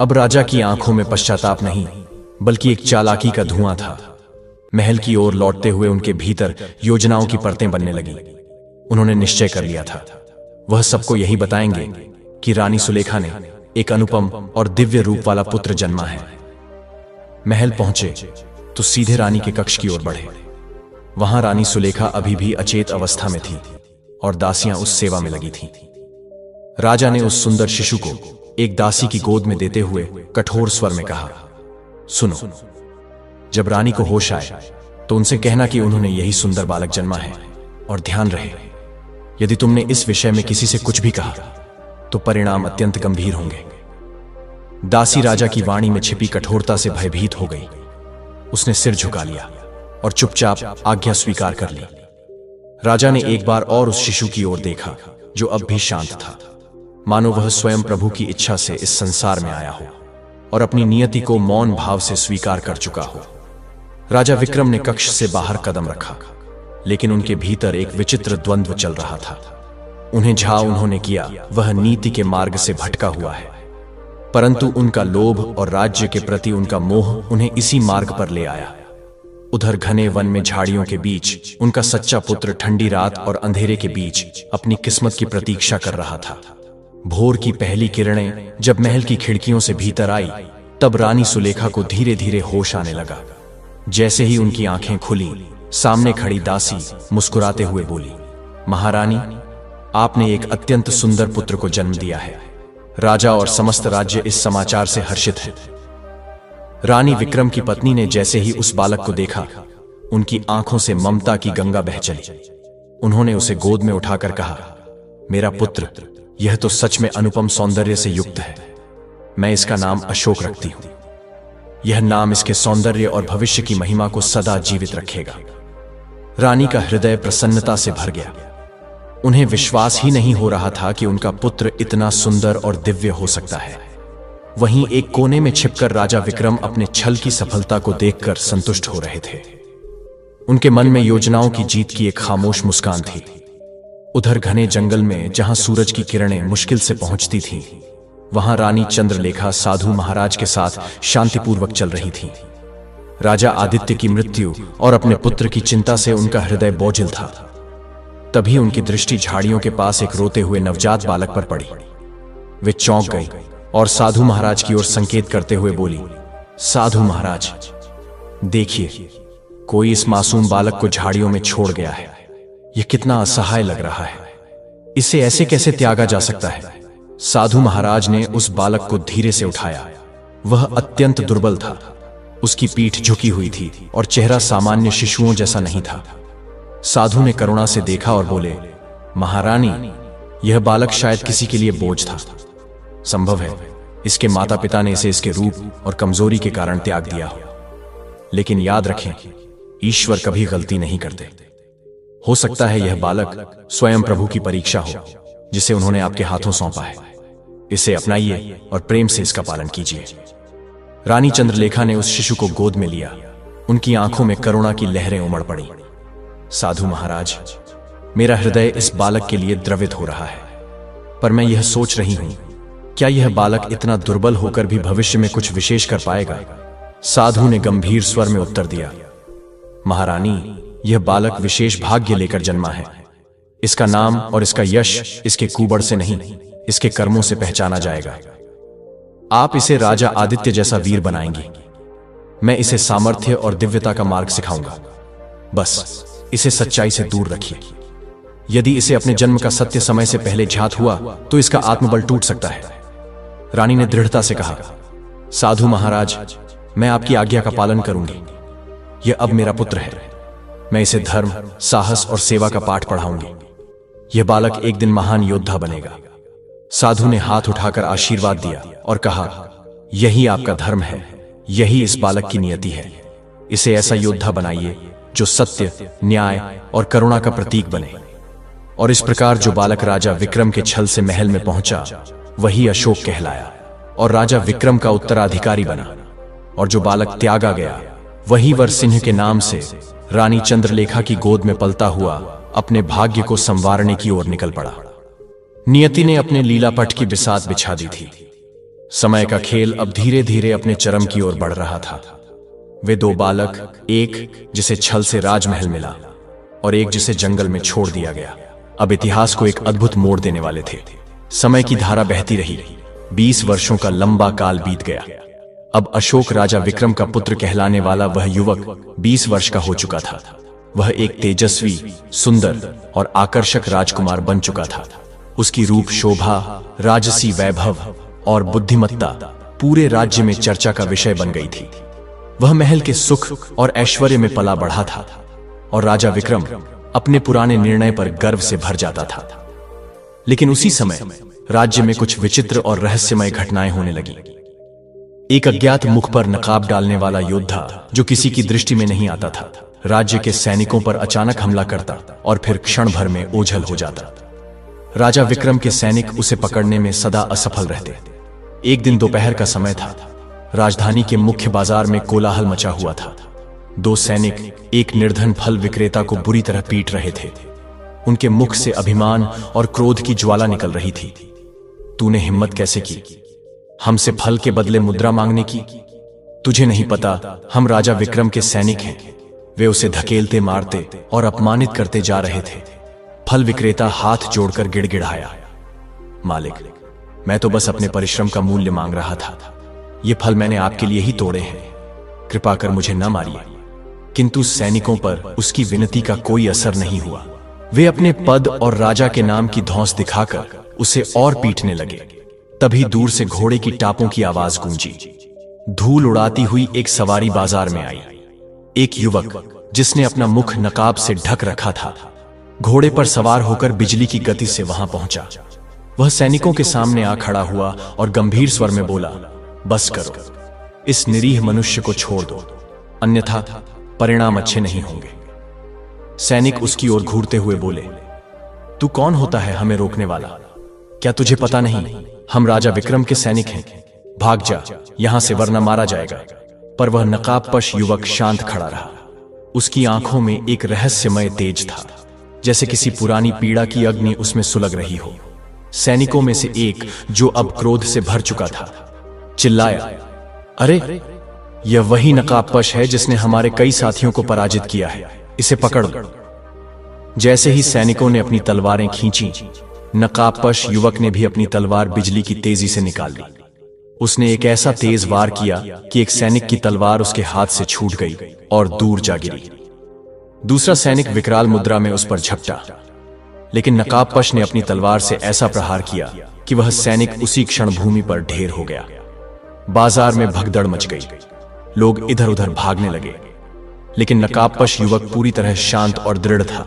अब राजा की आंखों में पश्चाताप नहीं, बल्कि एक चालाकी का धुआं था। महल की ओर लौटते हुए उनके भीतर योजनाओं की परतें बनने लगी। उन्होंने निश्चय कर लिया था, वह सबको यही बताएंगे कि रानी सुलेखा ने एक अनुपम और दिव्य रूप वाला पुत्र जन्मा है। महल पहुंचे तो सीधे रानी के कक्ष की ओर बढ़े। वहां रानी सुलेखा अभी भी अचेत अवस्था में थी और दासियां उस सेवा में लगी थीं। राजा ने उस सुंदर शिशु को एक दासी की गोद में देते हुए कठोर स्वर में कहा, सुनो, जब रानी को होश आए तो उनसे कहना कि उन्होंने यही सुंदर बालक जन्मा है। और ध्यान रहे, यदि तुमने इस विषय में किसी से कुछ भी कहा तो परिणाम अत्यंत गंभीर होंगे। दासी राजा की वाणी में छिपी कठोरता से भयभीत हो गई। उसने सिर झुका लिया और चुपचाप आज्ञा स्वीकार कर ली। राजा ने एक बार और उस शिशु की ओर देखा, जो अब भी शांत था, मानो वह स्वयं प्रभु की इच्छा से इस संसार में आया हो और अपनी नियति को मौन भाव से स्वीकार कर चुका हो। राजा विक्रम ने कक्ष से बाहर कदम रखा, लेकिन उनके भीतर एक विचित्र द्वंद्व चल रहा था। उन्हें जहां उन्होंने किया वह नीति के मार्ग से भटका हुआ है, परंतु उनका लोभ और राज्य के प्रति उनका मोह उन्हें इसी मार्ग पर ले आया। उधर घने वन में झाड़ियों के बीच उनका सच्चा पुत्र ठंडी रात और अंधेरे के बीच अपनी किस्मत की प्रतीक्षा कर रहा था। भोर की पहली किरणें जब महल की खिड़कियों से भीतर आई, तब रानी सुलेखा को धीरे धीरे होश आने लगा। जैसे ही उनकी आंखें खुली, सामने खड़ी दासी मुस्कुराते हुए बोली, महारानी, आपने एक अत्यंत सुंदर पुत्र को जन्म दिया है। राजा और समस्त राज्य इस समाचार से हर्षित है। रानी विक्रम की पत्नी ने जैसे ही उस बालक को देखा, उनकी आंखों से ममता की गंगा बह चली। उन्होंने उसे गोद में उठाकर कहा, मेरा पुत्र, यह तो सच में अनुपम सौंदर्य से युक्त है। मैं इसका नाम अशोक रखती हूं। यह नाम इसके सौंदर्य और भविष्य की महिमा को सदा जीवित रखेगा। रानी का हृदय प्रसन्नता से भर गया। उन्हें विश्वास ही नहीं हो रहा था कि उनका पुत्र इतना सुंदर और दिव्य हो सकता है। वहीं एक कोने में छिपकर राजा विक्रम अपने छल की सफलता को देखकर संतुष्ट हो रहे थे। उनके मन में योजनाओं की जीत की एक खामोश मुस्कान थी। उधर घने जंगल में जहां सूरज की किरणें मुश्किल से पहुंचती थीं, वहां रानी चंद्रलेखा साधु महाराज के साथ शांतिपूर्वक चल रही थीं। राजा आदित्य की मृत्यु और अपने पुत्र की चिंता से उनका हृदय बोझिल था। तभी उनकी दृष्टि झाड़ियों के पास एक रोते हुए नवजात बालक पर पड़ी। वे चौंक गई और साधु महाराज की ओर संकेत करते हुए बोली, साधु महाराज, देखिए, कोई इस मासूम बालक को झाड़ियों में छोड़ गया है। यह कितना असहाय लग रहा है। इसे ऐसे कैसे त्यागा जा सकता है? साधु महाराज ने उस बालक को धीरे से उठाया। वह अत्यंत दुर्बल था। उसकी पीठ झुकी हुई थी और चेहरा सामान्य शिशुओं जैसा नहीं था। साधु ने करुणा से देखा और बोले, महारानी, यह बालक शायद किसी के लिए बोझ था। संभव है इसके माता पिता ने इसे इसके रूप और कमजोरी के कारण त्याग दिया हो। लेकिन याद रखें, ईश्वर कभी गलती नहीं करते। हो सकता है यह बालक स्वयं प्रभु की परीक्षा हो, जिसे उन्होंने आपके हाथों सौंपा है। इसे अपनाइए और प्रेम से इसका पालन कीजिए। रानी चंद्रलेखा ने उस शिशु को गोद में लिया। उनकी आंखों में करुणा की लहरें उमड़ पड़ी। साधु महाराज, मेरा हृदय इस बालक के लिए द्रवित हो रहा है, पर मैं यह सोच रही हूं, क्या यह बालक इतना दुर्बल होकर भी भविष्य में कुछ विशेष कर पाएगा? साधु ने गंभीर स्वर में उत्तर दिया, महारानी, यह बालक विशेष भाग्य लेकर जन्मा है। इसका नाम और इसका यश इसके कुबड़ से नहीं, इसके कर्मों से पहचाना जाएगा। आप इसे राजा आदित्य जैसा वीर बनाएंगी। मैं इसे सामर्थ्य और दिव्यता का मार्ग सिखाऊंगा। बस इसे सच्चाई से दूर रखिए। यदि इसे अपने जन्म का सत्य समय से पहले ज्ञात हुआ तो इसका आत्मबल टूट सकता है। रानी ने दृढ़ता से कहा, साधु महाराज, मैं आपकी आज्ञा का पालन करूंगी। यह अब मेरा पुत्र है। मैं इसे धर्म, साहस और सेवा का पाठ पढ़ाऊंगी। यह बालक एक दिन महान योद्धा बनेगा। साधु ने हाथ उठाकर आशीर्वाद दिया और कहा, यही आपका धर्म है, यही इस बालक की नियति है। इसे ऐसा योद्धा बनाइए जो सत्य, न्याय और करुणा का प्रतीक बने। और इस प्रकार जो बालक राजा विक्रम के छल से महल में पहुंचा, वही अशोक कहलाया और राजा विक्रम का उत्तराधिकारी बना। और जो बालक त्यागा गया, वही वर सिंह के नाम से रानी चंद्रलेखा की गोद में पलता हुआ अपने भाग्य को संवारने की ओर निकल पड़ा। नियति ने अपने लीलापट की बिसात बिछा दी थी। समय का खेल अब धीरे धीरे अपने चरम की ओर बढ़ रहा था। वे दो बालक, एक जिसे छल से राजमहल मिला और एक जिसे जंगल में छोड़ दिया गया, अब इतिहास को एक अद्भुत मोड़ देने वाले थे। समय की धारा बहती रही। 20 वर्षों का लंबा काल बीत गया। अब अशोक राजा विक्रम का पुत्र कहलाने वाला वह युवक 20 वर्ष का हो चुका था। वह एक तेजस्वी, सुंदर और आकर्षक राजकुमार बन चुका था। उसकी रूप शोभा, राजसी वैभव और बुद्धिमत्ता पूरे राज्य में चर्चा का विषय बन गई थी। वह महल के सुख और ऐश्वर्य में पला बढ़ा था और राजा विक्रम अपने पुराने निर्णय पर गर्व से भर जाता था। लेकिन उसी समय राज्य में कुछ विचित्र और रहस्यमय घटनाएं होने लगी। एक अज्ञात मुख पर नकाब डालने वाला योद्धा, जो किसी की दृष्टि में नहीं आता था, राज्य के सैनिकों पर अचानक हमला करता और फिर क्षण भर में ओझल हो जाता। राजा विक्रम के सैनिक उसे पकड़ने में सदा असफल रहते। एक दिन दोपहर का समय था। राजधानी के मुख्य बाजार में कोलाहल मचा हुआ था। 2 सैनिक एक निर्धन फल विक्रेता को बुरी तरह पीट रहे थे। उनके मुख से अभिमान और क्रोध की ज्वाला निकल रही थी। तूने हिम्मत कैसे की हमसे फल के बदले मुद्रा मांगने की? तुझे नहीं पता हम राजा विक्रम के सैनिक हैं। वे उसे धकेलते, मारते और अपमानित करते जा रहे थे। फल विक्रेता हाथ जोड़कर गिड़गिड़ाया, मालिक, मैं तो बस अपने परिश्रम का मूल्य मांग रहा था। ये फल मैंने आपके लिए ही तोड़े हैं। कृपा कर मुझे न मारिए। किंतु सैनिकों पर उसकी विनती का कोई असर नहीं हुआ। वे अपने पद और राजा के नाम की धौंस दिखाकर उसे और पीटने लगे। तभी दूर से घोड़े की टापों की आवाज गूंजी। धूल उड़ाती हुई एक सवारी बाजार में आई। एक युवक जिसने अपना मुख नकाब से ढक रखा था, घोड़े पर सवार होकर बिजली की गति से वहां पहुंचा। वह सैनिकों के सामने आ खड़ा हुआ और गंभीर स्वर में बोला, बस करो, इस निरीह मनुष्य को छोड़ दो, अन्यथा परिणाम अच्छे नहीं होंगे। सैनिक उसकी ओर घूरते हुए बोले, तू कौन होता है हमें रोकने वाला? क्या तुझे पता नहीं हम राजा विक्रम के सैनिक हैं? भाग जा यहां से वरना मारा जाएगा। पर वह नकाबपोश युवक शांत खड़ा रहा। उसकी आंखों में एक रहस्यमय तेज था, जैसे किसी पुरानी पीड़ा की अग्नि उसमें सुलग रही हो। सैनिकों में से एक, जो अब क्रोध से भर चुका था, चिल्लाया, अरे यह वही नकाबपोश है जिसने हमारे कई साथियों को पराजित किया है, इसे पकड़ लो। जैसे ही सैनिकों ने अपनी तलवारें खींची, नकाबपोश युवक ने भी अपनी तलवार बिजली की तेजी से निकाल ली। उसने एक ऐसा तेज वार किया कि एक सैनिक की तलवार उसके हाथ से छूट गई और दूर जा गिरी। दूसरा सैनिक विकराल मुद्रा में उस पर झपटा, लेकिन नकाबपोश ने अपनी तलवार से ऐसा प्रहार किया कि वह सैनिक उसी क्षण भूमि पर ढेर हो गया। बाजार में भगदड़ मच गई, लोग इधर उधर भागने लगे, लेकिन नकाबपोश युवक पूरी तरह शांत और दृढ़ था।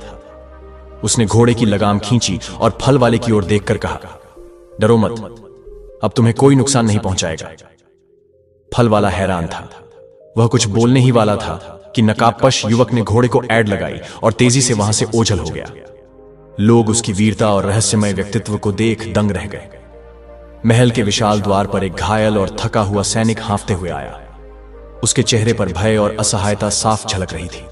उसने घोड़े की लगाम खींची और फल वाले की ओर देखकर कहा, डरो मत, अब तुम्हें कोई नुकसान नहीं पहुंचाएगा। फल वाला हैरान था। वह कुछ बोलने ही वाला था कि नकाबपोश युवक ने घोड़े को ऐड लगाई और तेजी से वहां से ओझल हो गया। लोग उसकी वीरता और रहस्यमय व्यक्तित्व को देख दंग रह गए। महल के विशाल द्वार पर एक घायल और थका हुआ सैनिक हांफते हुए आया। उसके चेहरे पर भय और असहायता साफ झलक रही थी।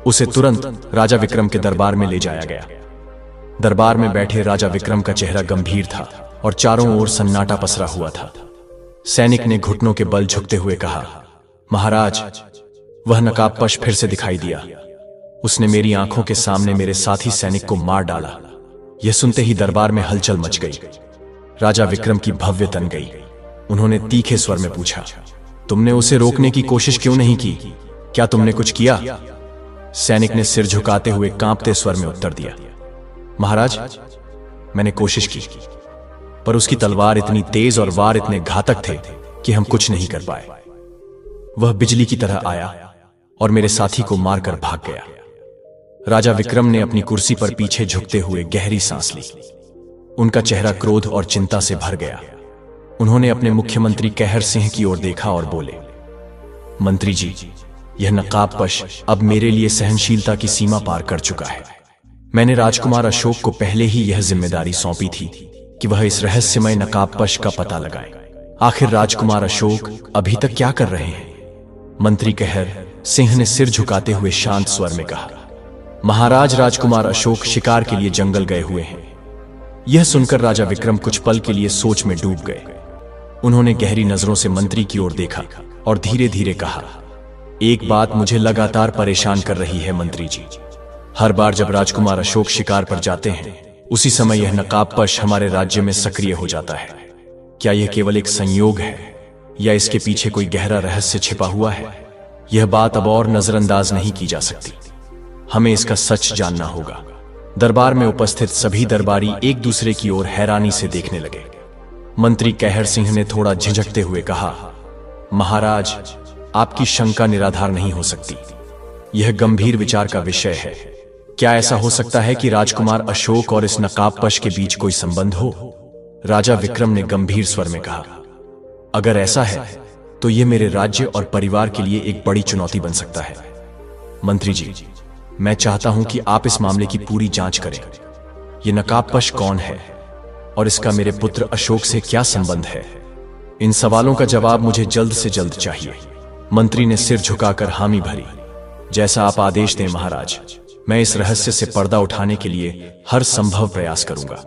उसे तुरंत राजा विक्रम के दरबार में ले जाया गया। दरबार में बैठे राजा विक्रम का चेहरा गंभीर था और चारों ओर सन्नाटा पसरा हुआ था। सैनिक ने घुटनों के बल झुकते हुए कहा, महाराज, वह नकाबपोश फिर से दिखाई दिया। उसने मेरी आंखों के सामने मेरे साथी सैनिक को मार डाला। यह सुनते ही दरबार में हलचल मच गई। राजा विक्रम की भव्य तन गई। उन्होंने तीखे स्वर में पूछा, तुमने उसे रोकने की कोशिश क्यों नहीं की? क्या तुमने कुछ किया? सैनिक ने सिर झुकाते हुए कांपते स्वर में उत्तर दिया, महाराज, मैंने कोशिश की, पर उसकी तलवार इतनी तेज और वार इतने घातक थे कि हम कुछ नहीं कर पाए। वह बिजली की तरह आया और मेरे साथी को मारकर भाग गया। राजा विक्रम ने अपनी कुर्सी पर पीछे झुकते हुए गहरी सांस ली। उनका चेहरा क्रोध और चिंता से भर गया। उन्होंने अपने मुख्यमंत्री कहर सिंह की ओर देखा और बोले, मंत्री जी, यह नकाबपोश अब मेरे लिए सहनशीलता की सीमा पार कर चुका है। मैंने राजकुमार अशोक को पहले ही यह जिम्मेदारी सौंपी थी कि वह इस रहस्यमय नकाबपोश का पता लगाए। आखिर राजकुमार अशोक अभी तक क्या कर रहे हैं? मंत्री कहर सिंह ने सिर झुकाते हुए शांत स्वर में कहा, महाराज, राजकुमार अशोक शिकार के लिए जंगल गए हुए हैं। यह सुनकर राजा विक्रम कुछ पल के लिए सोच में डूब गए। उन्होंने गहरी नजरों से मंत्री की ओर देखा और धीरे धीरे कहा, एक बात मुझे लगातार परेशान कर रही है मंत्री जी। हर बार जब राजकुमार अशोक शिकार पर जाते हैं, उसी समय यह नकाबपोश हमारे राज्य में सक्रिय हो जाता है। क्या यह केवल एक संयोग है या इसके पीछे कोई गहरा रहस्य छिपा हुआ है? यह बात अब और नजरअंदाज नहीं की जा सकती। हमें इसका सच जानना होगा। दरबार में उपस्थित सभी दरबारी एक दूसरे की ओर हैरानी से देखने लगे। मंत्री कहर सिंह ने थोड़ा झिझकते हुए कहा, महाराज, आपकी शंका निराधार नहीं हो सकती। यह गंभीर विचार का विषय है। क्या ऐसा हो सकता है कि राजकुमार अशोक और इस नकाबपोश के बीच कोई संबंध हो? राजा विक्रम ने गंभीर स्वर में कहा, अगर ऐसा है तो यह मेरे राज्य और परिवार के लिए एक बड़ी चुनौती बन सकता है। मंत्री जी, मैं चाहता हूं कि आप इस मामले की पूरी जांच करें। यह नकाबपोश कौन है और इसका मेरे पुत्र अशोक से क्या संबंध है? इन सवालों का जवाब मुझे जल्द से जल्द चाहिए। मंत्री ने सिर झुकाकर हामी भरी। जैसा आप आदेश दें महाराज, मैं इस रहस्य से पर्दा उठाने के लिए हर संभव प्रयास करूंगा।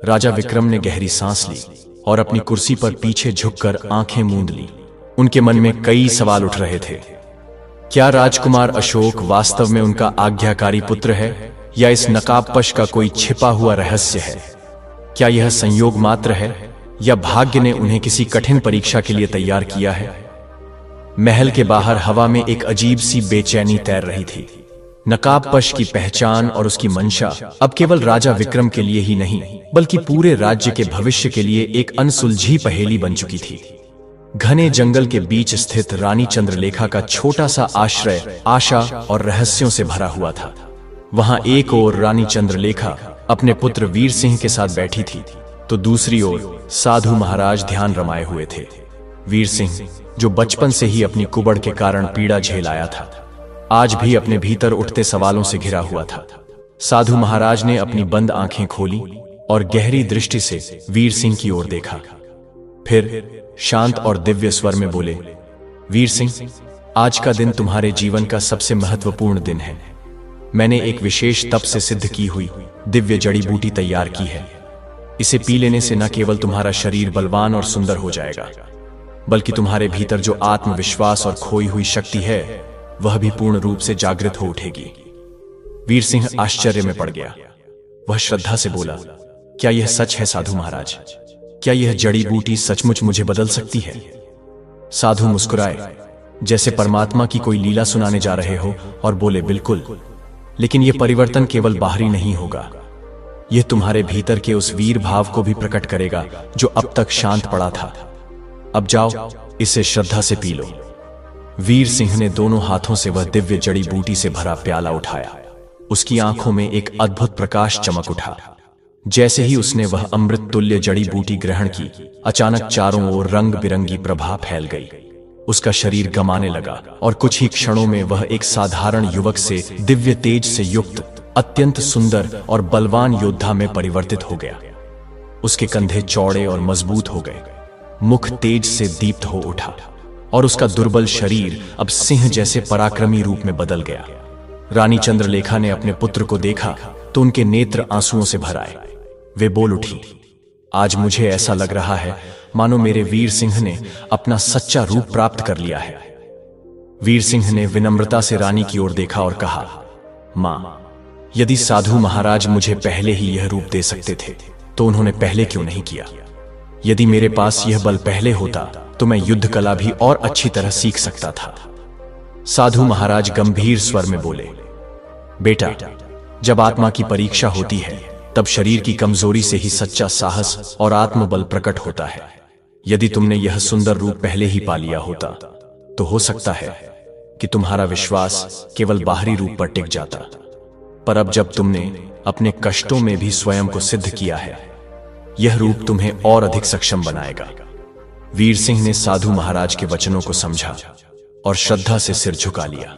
राजा विक्रम ने गहरी सांस ली और अपनी कुर्सी पर पीछे झुककर आंखें मूंद ली। उनके मन में कई सवाल उठ रहे थे। क्या राजकुमार अशोक वास्तव में उनका आज्ञाकारी पुत्र है या इस नकाबपोश का कोई छिपा हुआ रहस्य है? क्या यह संयोग मात्र है या भाग्य ने उन्हें किसी कठिन परीक्षा के लिए तैयार किया है? महल के बाहर हवा में एक अजीब सी बेचैनी तैर रही थी। नकाबपोश की पहचान और उसकी मंशा अब केवल राजा विक्रम के लिए ही नहीं, बल्कि पूरे राज्य के भविष्य के लिए एक अनसुलझी पहेली बन चुकी थी। घने जंगल के बीच स्थित रानी चंद्रलेखा का छोटा सा आश्रय आशा और रहस्यों से भरा हुआ था। वहां एक ओर रानी चंद्रलेखा अपने पुत्र वीर सिंह के साथ बैठी थी, तो दूसरी ओर साधु महाराज ध्यान रमाए हुए थे। वीर सिंह, जो बचपन से ही अपनी कुबड़ के कारण पीड़ा झेल आया था, आज भी अपने भीतर उठते सवालों से घिरा हुआ था। साधु महाराज ने अपनी बंद आंखें खोली और गहरी दृष्टि से वीर सिंह की ओर देखा। फिर शांत और दिव्य स्वर में बोले, वीर सिंह, आज का दिन तुम्हारे जीवन का सबसे महत्वपूर्ण दिन है। मैंने एक विशेष तप से सिद्ध की हुई दिव्य जड़ी बूटी तैयार की है। इसे पी लेने से न केवल तुम्हारा शरीर बलवान और सुंदर हो जाएगा, बल्कि तुम्हारे भीतर जो आत्मविश्वास और खोई हुई शक्ति है वह भी पूर्ण रूप से जागृत हो उठेगी। वीर सिंह आश्चर्य में पड़ गया। वह श्रद्धा से बोला, क्या यह सच है साधु महाराज? क्या यह जड़ी बूटी सचमुच मुझे बदल सकती है? साधु मुस्कुराए, जैसे परमात्मा की कोई लीला सुनाने जा रहे हो, और बोले, बिल्कुल, लेकिन यह परिवर्तन केवल बाहरी नहीं होगा। यह तुम्हारे भीतर के उस वीर भाव को भी प्रकट करेगा जो अब तक शांत पड़ा था। अब जाओ, इसे श्रद्धा से पी लो। वीर सिंह ने दोनों हाथों से वह दिव्य जड़ी बूटी से भरा प्याला उठाया। उसकी आंखों में एक अद्भुत प्रकाश चमक उठा। जैसे ही उसने वह अमृत तुल्य जड़ी बूटी ग्रहण की, अचानक चारों ओर रंग बिरंगी प्रभा फैल गई। उसका शरीर गमाने लगा और कुछ ही क्षणों में वह एक साधारण युवक से दिव्य तेज से युक्त अत्यंत सुंदर और बलवान योद्धा में परिवर्तित हो गया। उसके कंधे चौड़े और मजबूत हो गए, मुख तेज से दीप्त हो उठा और उसका दुर्बल शरीर अब सिंह जैसे पराक्रमी रूप में बदल गया। रानी चंद्रलेखा ने अपने पुत्र को देखा तो उनके नेत्र आंसुओं से भर आए। वे बोल उठी, आज मुझे ऐसा लग रहा है मानो मेरे वीर सिंह ने अपना सच्चा रूप प्राप्त कर लिया है। वीर सिंह ने विनम्रता से रानी की ओर देखा और कहा, मां, यदि साधु महाराज मुझे पहले ही यह रूप दे सकते थे तो उन्होंने पहले क्यों नहीं किया? यदि मेरे पास यह बल पहले होता तो मैं युद्ध कला भी और अच्छी तरह सीख सकता था। साधु महाराज गंभीर स्वर में बोले, बेटा, जब आत्मा की परीक्षा होती है तब शरीर की कमजोरी से ही सच्चा साहस और आत्मबल प्रकट होता है। यदि तुमने यह सुंदर रूप पहले ही पा लिया होता तो हो सकता है कि तुम्हारा विश्वास केवल बाहरी रूप पर टिक जाता, पर अब जब तुमने अपने कष्टों में भी स्वयं को सिद्ध किया है, यह रूप तुम्हें और अधिक सक्षम बनाएगा। वीर सिंह ने साधु महाराज के वचनों को समझा और श्रद्धा से सिर झुका लिया।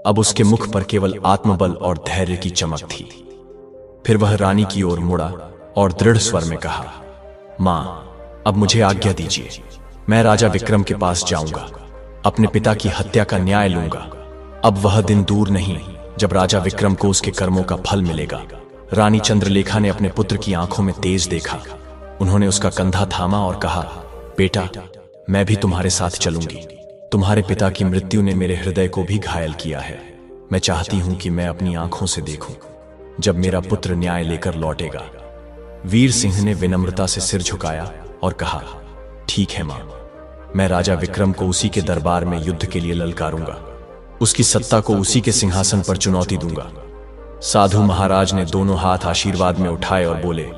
अब उसके मुख पर केवल आत्मबल और धैर्य की चमक थी। फिर वह रानी की ओर मुड़ा और दृढ़ स्वर में कहा, मां, अब मुझे आज्ञा दीजिए। मैं राजा विक्रम के पास जाऊंगा, अपने पिता की हत्या का न्याय लूंगा। अब वह दिन दूर नहीं जब राजा विक्रम को उसके कर्मों का फल मिलेगा। रानी चंद्रलेखा ने अपने पुत्र की आंखों में तेज देखा। उन्होंने उसका कंधा थामा और कहा, बेटा, मैं भी तुम्हारे साथ चलूंगी। तुम्हारे पिता की मृत्यु ने मेरे हृदय को भी घायल किया है। मैं चाहती हूं कि मैं अपनी आंखों से देखूं जब मेरा पुत्र न्याय लेकर लौटेगा। वीर सिंह ने विनम्रता से सिर झुकाया और कहा, ठीक है मां, मैं राजा विक्रम को उसी के दरबार में युद्ध के लिए ललकारूंगा। उसकी सत्ता को उसी के सिंहासन पर चुनौती दूंगा। साधु महाराज ने दोनों हाथ आशीर्वाद में उठाए और बोले,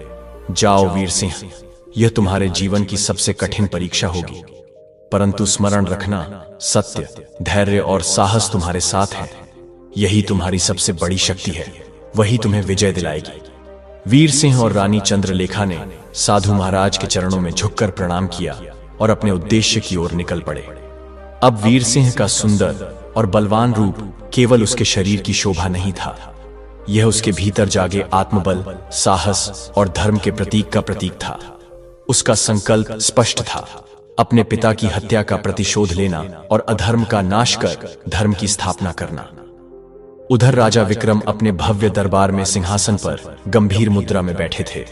जाओ वीर सिंह, यह तुम्हारे जीवन की सबसे कठिन परीक्षा होगी, परंतु स्मरण रखना, सत्य, धैर्य और साहस तुम्हारे साथ है। यही तुम्हारी सबसे बड़ी शक्ति है, वही तुम्हें विजय दिलाएगी। वीर सिंह और रानी चंद्रलेखा ने साधु महाराज के चरणों में झुककर प्रणाम किया और अपने उद्देश्य की ओर निकल पड़े। अब वीर सिंह का सुंदर और बलवान रूप केवल उसके शरीर की शोभा नहीं था, यह उसके भीतर जागे आत्मबल, साहस और धर्म के प्रतीक का प्रतीक था। उसका संकल्प स्पष्ट था, अपने पिता की हत्या का प्रतिशोध लेना और अधर्म का नाश कर धर्म की स्थापना करना। उधर राजा विक्रम अपने भव्य दरबार में सिंहासन पर गंभीर मुद्रा में बैठे थे।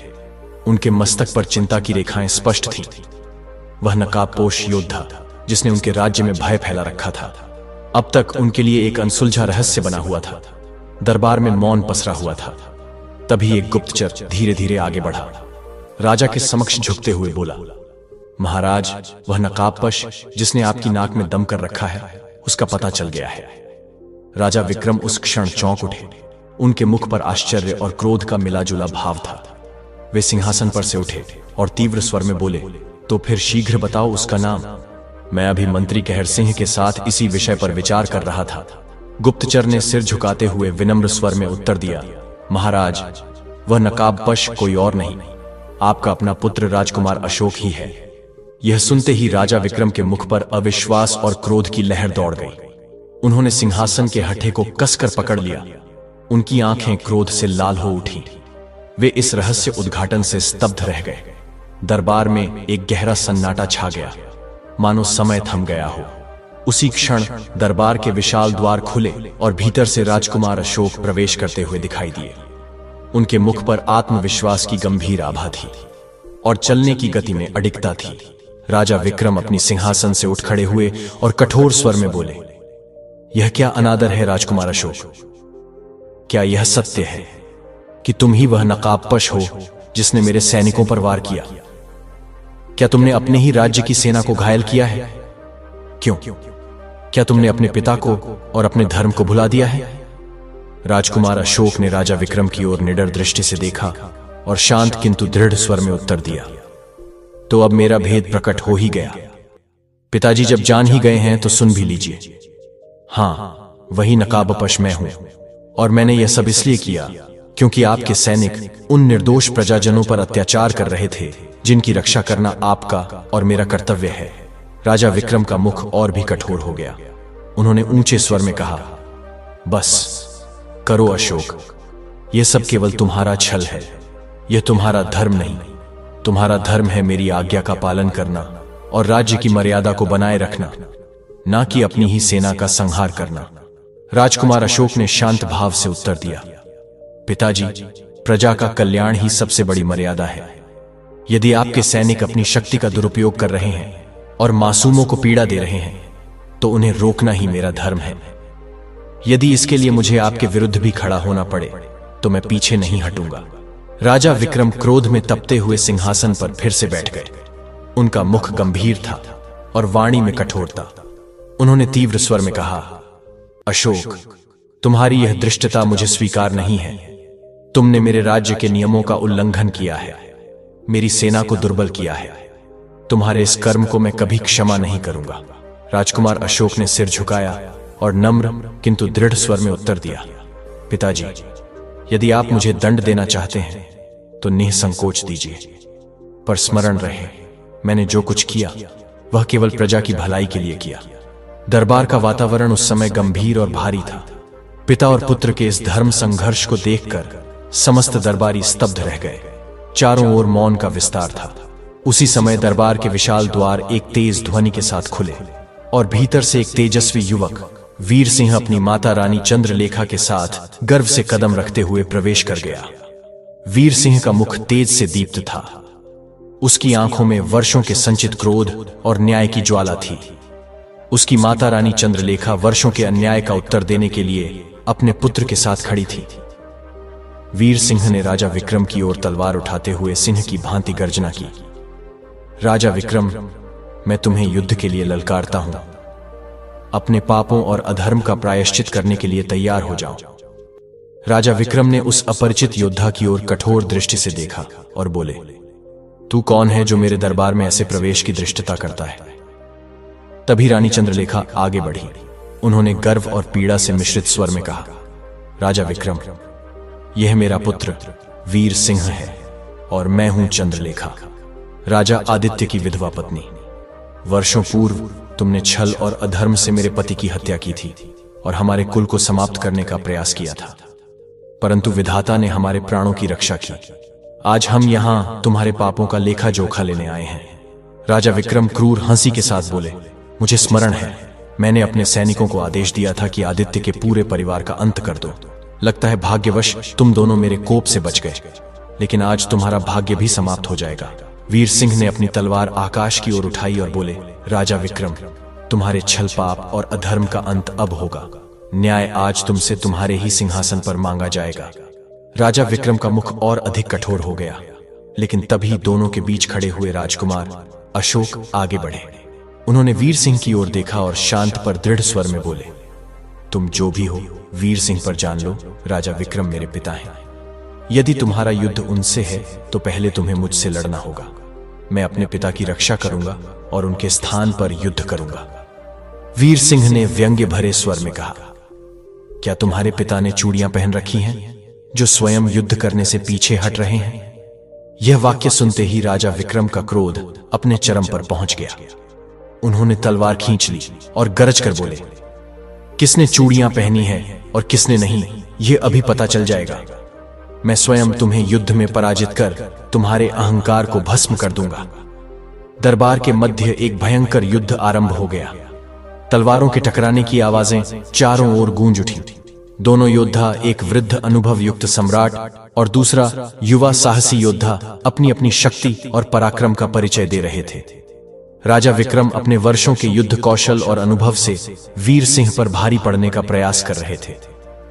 उनके मस्तक पर चिंता की रेखाएं स्पष्ट थीं। वह नकाबपोश योद्धा जिसने उनके राज्य में भय फैला रखा था, अब तक उनके लिए एक अनसुलझा रहस्य बना हुआ था। दरबार में मौन पसरा हुआ था। तभी एक गुप्तचर धीरे धीरे आगे बढ़ा। राजा के समक्ष झुकते हुए बोला, महाराज, वह नकाबपोश जिसने आपकी नाक में दम कर रखा है, उसका पता चल गया है। राजा विक्रम उस क्षण चौंक उठे। उनके मुख पर आश्चर्य और क्रोध का मिलाजुला भाव था। वे सिंहासन पर से उठे और तीव्र स्वर में बोले, तो फिर शीघ्र बताओ उसका नाम। मैं अभी मंत्री कहर सिंह के साथ इसी विषय पर विचार कर रहा था। गुप्तचर ने सिर झुकाते हुए विनम्र स्वर में उत्तर दिया, महाराज, वह नकाबपोश कोई और नहीं, आपका अपना पुत्र राजकुमार अशोक ही है। यह सुनते ही राजा विक्रम के मुख पर अविश्वास और क्रोध की लहर दौड़ गई। उन्होंने सिंहासन के हठे को कसकर पकड़ लिया उनकी आंखें क्रोध से लाल हो उठी। वे इस रहस्य उद्घाटन से स्तब्ध रह गए। दरबार में एक गहरा सन्नाटा छा गया, मानो समय थम गया हो। उसी क्षण दरबार के विशाल द्वार खुले और भीतर से राजकुमार अशोक प्रवेश करते हुए दिखाई दिए। उनके मुख पर आत्मविश्वास की गंभीर आभा थी और चलने की गति में अडिगता थी। राजा विक्रम अपनी सिंहासन से उठ खड़े हुए और कठोर स्वर में बोले, यह क्या अनादर है राजकुमार अशोक? क्या यह सत्य है कि तुम ही वह नकाबपोश हो जिसने मेरे सैनिकों पर वार किया? क्या तुमने अपने ही राज्य की सेना को घायल किया है? क्यों? क्या तुमने अपने पिता को और अपने धर्म को भुला दिया है? राजकुमार अशोक ने राजा विक्रम की ओर निडर दृष्टि से देखा और शांत किंतु दृढ़ स्वर में उत्तर दिया, तो अब मेरा भेद प्रकट हो ही गया। पिताजी जब जान ही गए हैं तो सुन भी लीजिए। हां, वही नकाबपोश मैं हूं, और मैंने यह सब इसलिए किया क्योंकि आपके सैनिक उन निर्दोष प्रजाजनों पर अत्याचार कर रहे थे जिनकी रक्षा करना आपका और मेरा कर्तव्य है। राजा विक्रम का मुख और भी कठोर हो गया। उन्होंने ऊंचे स्वर में कहा, बस करो अशोक, यह सब केवल तुम्हारा छल है। यह तुम्हारा धर्म नहीं, तुम्हारा धर्म है मेरी आज्ञा का पालन करना और राज्य की मर्यादा को बनाए रखना, ना कि अपनी ही सेना का संहार करना। राजकुमार अशोक ने शांत भाव से उत्तर दिया, पिताजी, प्रजा का कल्याण ही सबसे बड़ी मर्यादा है। यदि आपके सैनिक अपनी शक्ति का दुरुपयोग कर रहे हैं और मासूमों को पीड़ा दे रहे हैं तो उन्हें रोकना ही मेरा धर्म है। यदि इसके लिए मुझे आपके विरुद्ध भी खड़ा होना पड़े तो मैं पीछे नहीं हटूंगा। राजा विक्रम क्रोध में तपते हुए सिंहासन पर फिर से बैठ गए। उनका मुख गंभीर था और वाणी में कठोरता। उन्होंने तीव्र स्वर में कहा, अशोक, तुम्हारी यह धृष्टता मुझे स्वीकार नहीं है। तुमने मेरे राज्य के नियमों का उल्लंघन किया है, मेरी सेना को दुर्बल किया है। तुम्हारे इस कर्म को मैं कभी क्षमा नहीं करूंगा। राजकुमार अशोक ने सिर झुकाया और नम्र किंतु दृढ़ स्वर में उत्तर दिया, पिताजी, यदि आप मुझे दंड देना चाहते हैं तो निसंकोच दीजिए, पर स्मरण रहे मैंने जो कुछ किया वह केवल प्रजा की भलाई के लिए किया। दरबार का वातावरण उस समय गंभीर और भारी था। पिता और पुत्र के इस धर्म संघर्ष को देखकर समस्त दरबारी स्तब्ध रह गए। चारों ओर मौन का विस्तार था। उसी समय दरबार के विशाल द्वार एक तेज ध्वनि के साथ खुले और भीतर से एक तेजस्वी युवक वीर सिंह अपनी माता रानी चंद्रलेखा के साथ गर्व से कदम रखते हुए प्रवेश कर गया। वीर सिंह का मुख तेज से दीप्त था। उसकी आंखों में वर्षों के संचित क्रोध और न्याय की ज्वाला थी। उसकी माता रानी चंद्रलेखा वर्षों के अन्याय का उत्तर देने के लिए अपने पुत्र के साथ खड़ी थी। वीर सिंह ने राजा विक्रम की ओर तलवार उठाते हुए सिंह की भांति गर्जना की, राजा विक्रम, मैं तुम्हें युद्ध के लिए ललकारता हूं। अपने पापों और अधर्म का प्रायश्चित करने के लिए तैयार हो जाओ। राजा विक्रम ने उस अपरिचित योद्धा की ओर कठोर दृष्टि से देखा और बोले, तू कौन है जो मेरे दरबार में ऐसे प्रवेश की धृष्टता करता है? तभी रानी चंद्रलेखा आगे बढ़ी। उन्होंने गर्व और पीड़ा से मिश्रित स्वर में कहा, राजा विक्रम, यह मेरा पुत्र वीर सिंह है और मैं हूं चंद्रलेखा, राजा आदित्य की विधवा पत्नी। वर्षों पूर्व तुमने छल और अधर्म से मेरे पति की हत्या की थी और हमारे कुल को समाप्त करने का प्रयास किया था, परंतु विधाता ने हमारे प्राणों की रक्षा की। आज हम यहां तुम्हारे पापों का लेखा जोखा लेने आए हैं। राजा विक्रम क्रूर हंसी के साथ बोले, मुझे स्मरण है, मैंने अपने सैनिकों को आदेश दिया था कि आदित्य के पूरे परिवार का अंत कर दो। लगता है भाग्यवश तुम दोनों मेरे कोप से बच गए, लेकिन आज तुम्हारा भाग्य भी समाप्त हो जाएगा। वीर सिंह ने अपनी तलवार आकाश की ओर उठाई और बोले, राजा विक्रम, तुम्हारे छल पाप और अधर्म का अंत अब होगा। न्याय आज तुमसे तुम्हारे ही सिंहासन पर मांगा जाएगा। राजा विक्रम का मुख और अधिक कठोर हो गया, लेकिन तभी दोनों के बीच खड़े हुए राजकुमार अशोक आगे बढ़े। उन्होंने वीर सिंह की ओर देखा और शांत पर दृढ़ स्वर में बोले, तुम जो भी हो वीर सिंह पर जान लो, राजा विक्रम मेरे पिता हैं। यदि तुम्हारा युद्ध उनसे है तो पहले तुम्हें मुझसे लड़ना होगा। मैं अपने पिता की रक्षा करूंगा और उनके स्थान पर युद्ध करूंगा। वीर सिंह ने व्यंग्य भरे स्वर में कहा, क्या तुम्हारे पिता ने चूड़ियां पहन रखी हैं जो स्वयं युद्ध करने से पीछे हट रहे हैं? यह वाक्य सुनते ही राजा विक्रम का क्रोध अपने चरम पर पहुंच गया। उन्होंने तलवार खींच ली और गरज कर बोले, किसने चूड़ियां पहनी है और किसने नहीं, यह अभी पता चल जाएगा। मैं स्वयं तुम्हें युद्ध में पराजित कर तुम्हारे अहंकार को भस्म कर दूंगा। दरबार के मध्य एक भयंकर युद्ध आरंभ हो गया। तलवारों के टकराने की आवाजें चारों ओर गूंज उठी। दोनों योद्धा, एक वृद्ध अनुभव युक्त सम्राट और दूसरा युवा साहसी योद्धा, अपनी अपनी शक्ति और पराक्रम का परिचय दे रहे थे। राजा विक्रम अपने वर्षों के युद्ध कौशल और अनुभव से वीर सिंह पर भारी पड़ने का प्रयास कर रहे थे,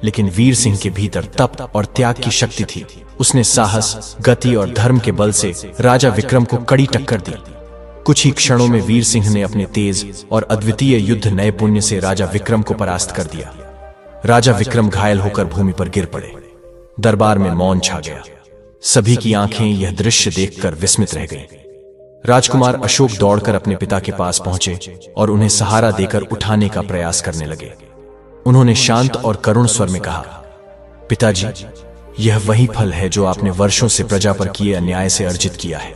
लेकिन वीर सिंह के भीतर तप और त्याग की शक्ति थी। उसने साहस, गति और धर्म के बल से राजा विक्रम को कड़ी टक्कर दी। कुछ ही क्षणों में वीर सिंह ने अपने तेज और अद्वितीय युद्ध नैपुण्य से राजा विक्रम को परास्त कर दिया। राजा विक्रम घायल होकर भूमि पर गिर पड़े। दरबार में मौन छा गया। सभी की आंखें यह दृश्य देखकर विस्मित रह गईं। राजकुमार अशोक दौड़कर अपने पिता के पास पहुंचे और उन्हें सहारा देकर उठाने का प्रयास करने लगे। उन्होंने शांत और करुण स्वर में कहा, पिताजी, यह वही फल है जो आपने वर्षों से प्रजा पर किए अन्याय से अर्जित किया है।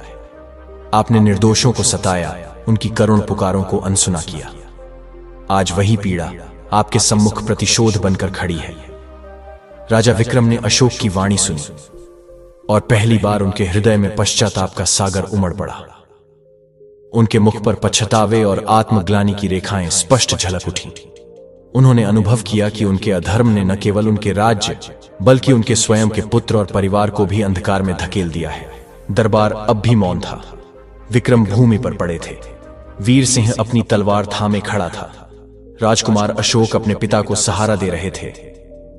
आपने निर्दोषों को सताया, उनकी करुण पुकारों को अनसुना किया। आज वही पीड़ा आपके सम्मुख प्रतिशोध बनकर खड़ी है। राजा विक्रम ने अशोक की वाणी सुनी और पहली बार उनके हृदय में पश्चाताप का सागर उमड़ पड़ा। उनके मुख पर पछतावे और आत्मग्लानि की रेखाएं स्पष्ट झलक उठी। उन्होंने अनुभव किया कि उनके अधर्म ने न केवल उनके राज्य बल्कि उनके स्वयं के पुत्र और परिवार को भी अंधकार में धकेल दिया है। दरबार अब भी मौन था। विक्रम भूमि पर पड़े थे। वीर सिंह अपनी तलवार थामे खड़ा था। राजकुमार अशोक अपने पिता को सहारा दे रहे थे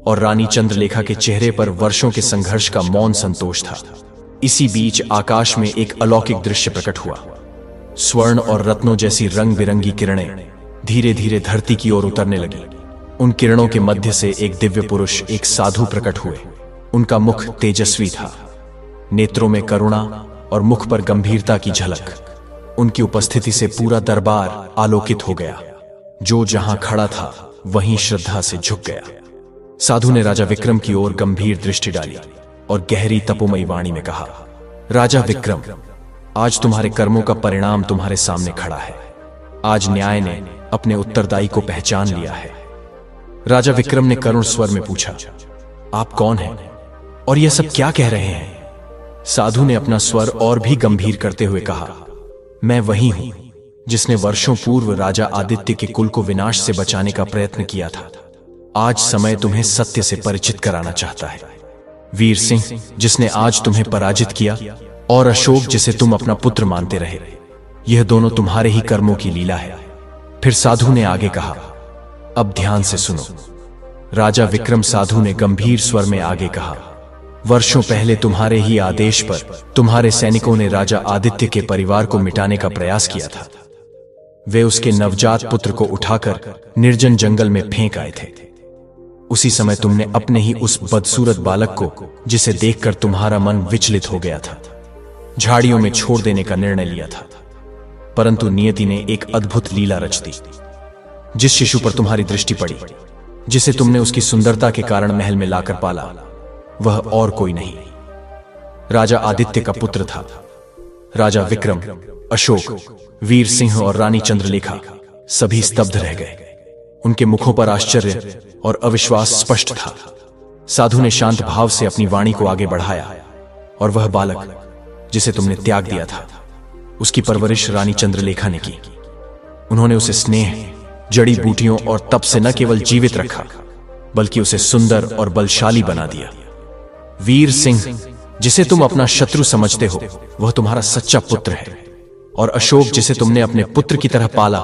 और रानी चंद्रलेखा के चेहरे पर वर्षों के संघर्ष का मौन संतोष था। इसी बीच आकाश में एक अलौकिक दृश्य प्रकट हुआ। स्वर्ण और रत्नों जैसी रंग बिरंगी किरणें धीरे धीरे धरती की ओर उतरने लगी। उन किरणों के मध्य से एक दिव्य पुरुष, एक साधु प्रकट हुए। उनका मुख तेजस्वी था, नेत्रों में करुणा और मुख पर गंभीरता की झलक। उनकी उपस्थिति से पूरा दरबार आलोकित हो गया। जो जहां खड़ा था वहीं श्रद्धा से झुक गया। साधु ने राजा विक्रम की ओर गंभीर दृष्टि डाली और गहरी तपोमयी वाणी में कहा, राजा विक्रम, आज तुम्हारे कर्मों का परिणाम तुम्हारे सामने खड़ा है। आज न्याय ने अपने उत्तरदायी को पहचान लिया है। राजा विक्रम ने करुण स्वर में पूछा, आप कौन हैं और यह सब क्या कह रहे हैं? साधु ने अपना स्वर और भी गंभीर करते हुए कहा, मैं वही हूं जिसने वर्षों पूर्व राजा आदित्य के कुल को विनाश से बचाने का प्रयत्न किया था। आज समय तुम्हें सत्य से परिचित कराना चाहता है। वीर सिंह, जिसने आज तुम्हें पराजित किया, और अशोक, जिसे तुम अपना पुत्र मानते रहे, यह दोनों तुम्हारे ही कर्मों की लीला है। फिर साधु ने आगे कहा, अब ध्यान से सुनो। राजा विक्रम, साधु ने गंभीर स्वर में आगे कहा, वर्षों पहले तुम्हारे ही आदेश पर तुम्हारे सैनिकों ने राजा आदित्य के परिवार को मिटाने का प्रयास किया था। वे उसके नवजात पुत्र को उठाकर निर्जन जंगल में फेंक आए थे। उसी समय तुमने अपने ही उस बदसूरत बालक को, जिसे देखकर तुम्हारा मन विचलित हो गया था, झाड़ियों में छोड़ देने का निर्णय लिया था। परंतु नियति ने एक अद्भुत लीला रच दी। जिस शिशु पर तुम्हारी दृष्टि पड़ी, जिसे तुमने उसकी सुंदरता के कारण महल में लाकर पाला, वह और कोई नहीं, राजा आदित्य का पुत्र था। राजा विक्रम, अशोक, वीर सिंह और रानी चंद्रलेखा सभी स्तब्ध रह गए। उनके मुखों पर आश्चर्य और अविश्वास स्पष्ट था। साधु ने शांत भाव से अपनी वाणी को आगे बढ़ाया, और वह बालक जिसे तुमने त्याग दिया था, उसकी परवरिश रानी चंद्रलेखा ने की। उन्होंने उसे स्नेह, जड़ी बूटियों और तप से न केवल जीवित रखा, बल्कि उसे सुंदर और बलशाली बना दिया। वीर सिंह, जिसे तुम अपना शत्रु समझते हो, वह तुम्हारा सच्चा पुत्र है। और अशोक, जिसे तुमने अपने पुत्र की तरह पाला,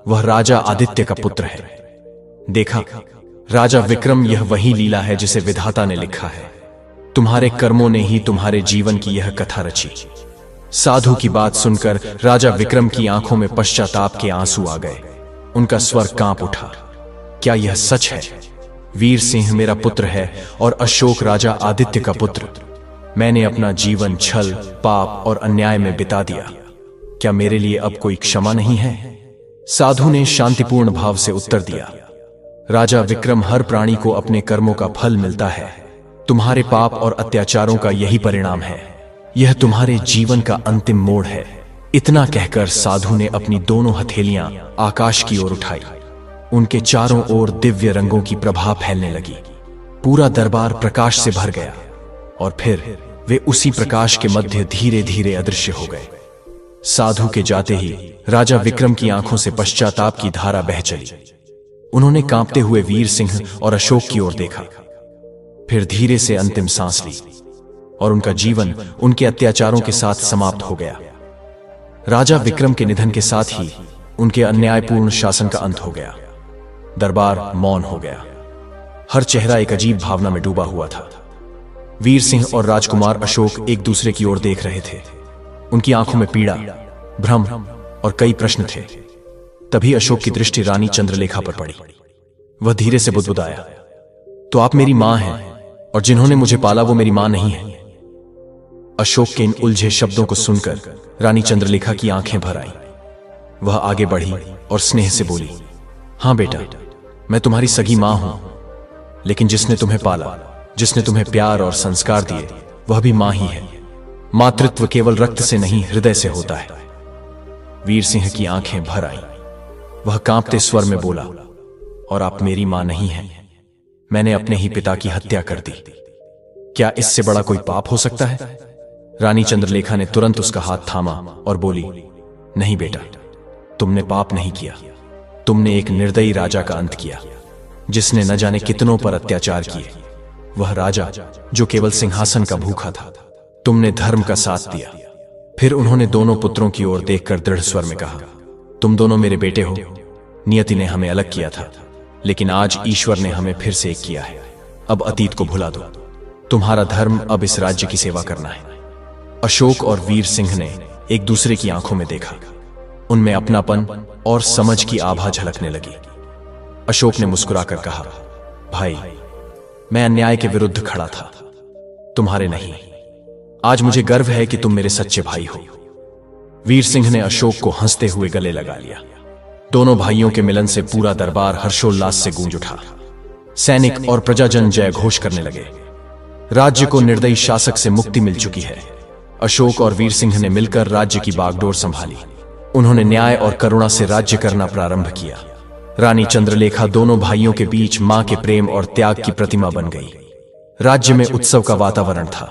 वह राजा आदित्य का पुत्र है। देखा राजा विक्रम, यह वही लीला है जिसे विधाता ने लिखा है। तुम्हारे कर्मों ने ही तुम्हारे जीवन की यह कथा रची। साधु की बात सुनकर राजा विक्रम की आंखों में पश्चाताप के आंसू आ गए। उनका स्वर कांप उठा। क्या यह सच है? वीर सिंह मेरा पुत्र है और अशोक राजा आदित्य का पुत्र। मैंने अपना जीवन छल, पाप और अन्याय में बिता दिया। क्या मेरे लिए अब कोई क्षमा नहीं है? साधु ने शांतिपूर्ण भाव से उत्तर दिया, राजा विक्रम, हर प्राणी को अपने कर्मों का फल मिलता है। तुम्हारे पाप और अत्याचारों का यही परिणाम है। यह तुम्हारे जीवन का अंतिम मोड़ है। इतना कहकर साधु ने अपनी दोनों हथेलियां आकाश की ओर उठाई उनके चारों ओर दिव्य रंगों की प्रभा फैलने लगी। पूरा दरबार प्रकाश से भर गया और फिर वे उसी प्रकाश के मध्य धीरे धीरे अदृश्य हो गए। साधु के जाते ही राजा विक्रम की आंखों से पश्चाताप की धारा बह चली। उन्होंने कांपते हुए वीर सिंह और अशोक की ओर देखा, फिर धीरे से अंतिम सांस ली और उनका जीवन उनके अत्याचारों के साथ समाप्त हो गया। राजा विक्रम के निधन के साथ ही उनके अन्यायपूर्ण शासन का अंत हो गया। दरबार मौन हो गया। हर चेहरा एक अजीब भावना में डूबा हुआ था। वीर सिंह और राजकुमार अशोक एक दूसरे की ओर देख रहे थे। उनकी आंखों में पीड़ा, भ्रम और कई प्रश्न थे। तभी अशोक की दृष्टि रानी चंद्रलेखा पर पड़ी। वह धीरे से बुदबुदाया, तो आप मेरी मां हैं और जिन्होंने मुझे पाला वो मेरी मां नहीं है। अशोक के इन उलझे शब्दों को सुनकर रानी चंद्रलेखा की आंखें भर आईं। वह आगे बढ़ी और स्नेह से बोली, हां बेटा, मैं तुम्हारी सगी मां हूं, लेकिन जिसने तुम्हें पाला, जिसने तुम्हें प्यार और संस्कार दिए, वह भी मां ही है। मातृत्व केवल रक्त से नहीं, हृदय से होता है। वीर सिंह की आंखें भर आईं। वह कांपते स्वर में बोला, और आप मेरी मां नहीं हैं। मैंने अपने ही पिता की हत्या कर दी। क्या इससे बड़ा कोई पाप हो सकता है? रानी चंद्रलेखा ने तुरंत उसका हाथ थामा और बोली, नहीं बेटा, तुमने पाप नहीं किया। तुमने एक निर्दयी राजा का अंत किया, जिसने न जाने कितनों पर अत्याचार किए। वह राजा जो केवल सिंहासन का भूखा था। तुमने धर्म का साथ दिया। फिर उन्होंने दोनों पुत्रों की ओर देखकर दृढ़ स्वर में कहा, तुम दोनों मेरे बेटे हो। नियति ने हमें अलग किया था, लेकिन आज ईश्वर ने हमें फिर से एक किया है। अब अतीत को भुला दो। तुम्हारा धर्म अब इस राज्य की सेवा करना है। अशोक और वीर सिंह ने एक दूसरे की आंखों में देखा। उनमें अपनापन और समझ की आभा झलकने लगी। अशोक ने मुस्कुराकर कहा, भाई, मैं अन्याय के विरुद्ध खड़ा था, तुम्हारे नहीं। आज मुझे गर्व है कि तुम मेरे सच्चे भाई हो। वीर सिंह ने अशोक को हंसते हुए गले लगा लिया। दोनों भाइयों के मिलन से पूरा दरबार हर्षोल्लास से गूंज उठा। सैनिक और प्रजाजन जय घोष करने लगे। राज्य को निर्दयी शासक से मुक्ति मिल चुकी है। अशोक और वीर सिंह ने मिलकर राज्य की बागडोर संभाली। उन्होंने न्याय और करुणा से राज्य करना प्रारंभ किया। रानी चंद्रलेखा दोनों भाइयों के बीच मां के प्रेम और त्याग की प्रतिमा बन गई। राज्य में उत्सव का वातावरण था।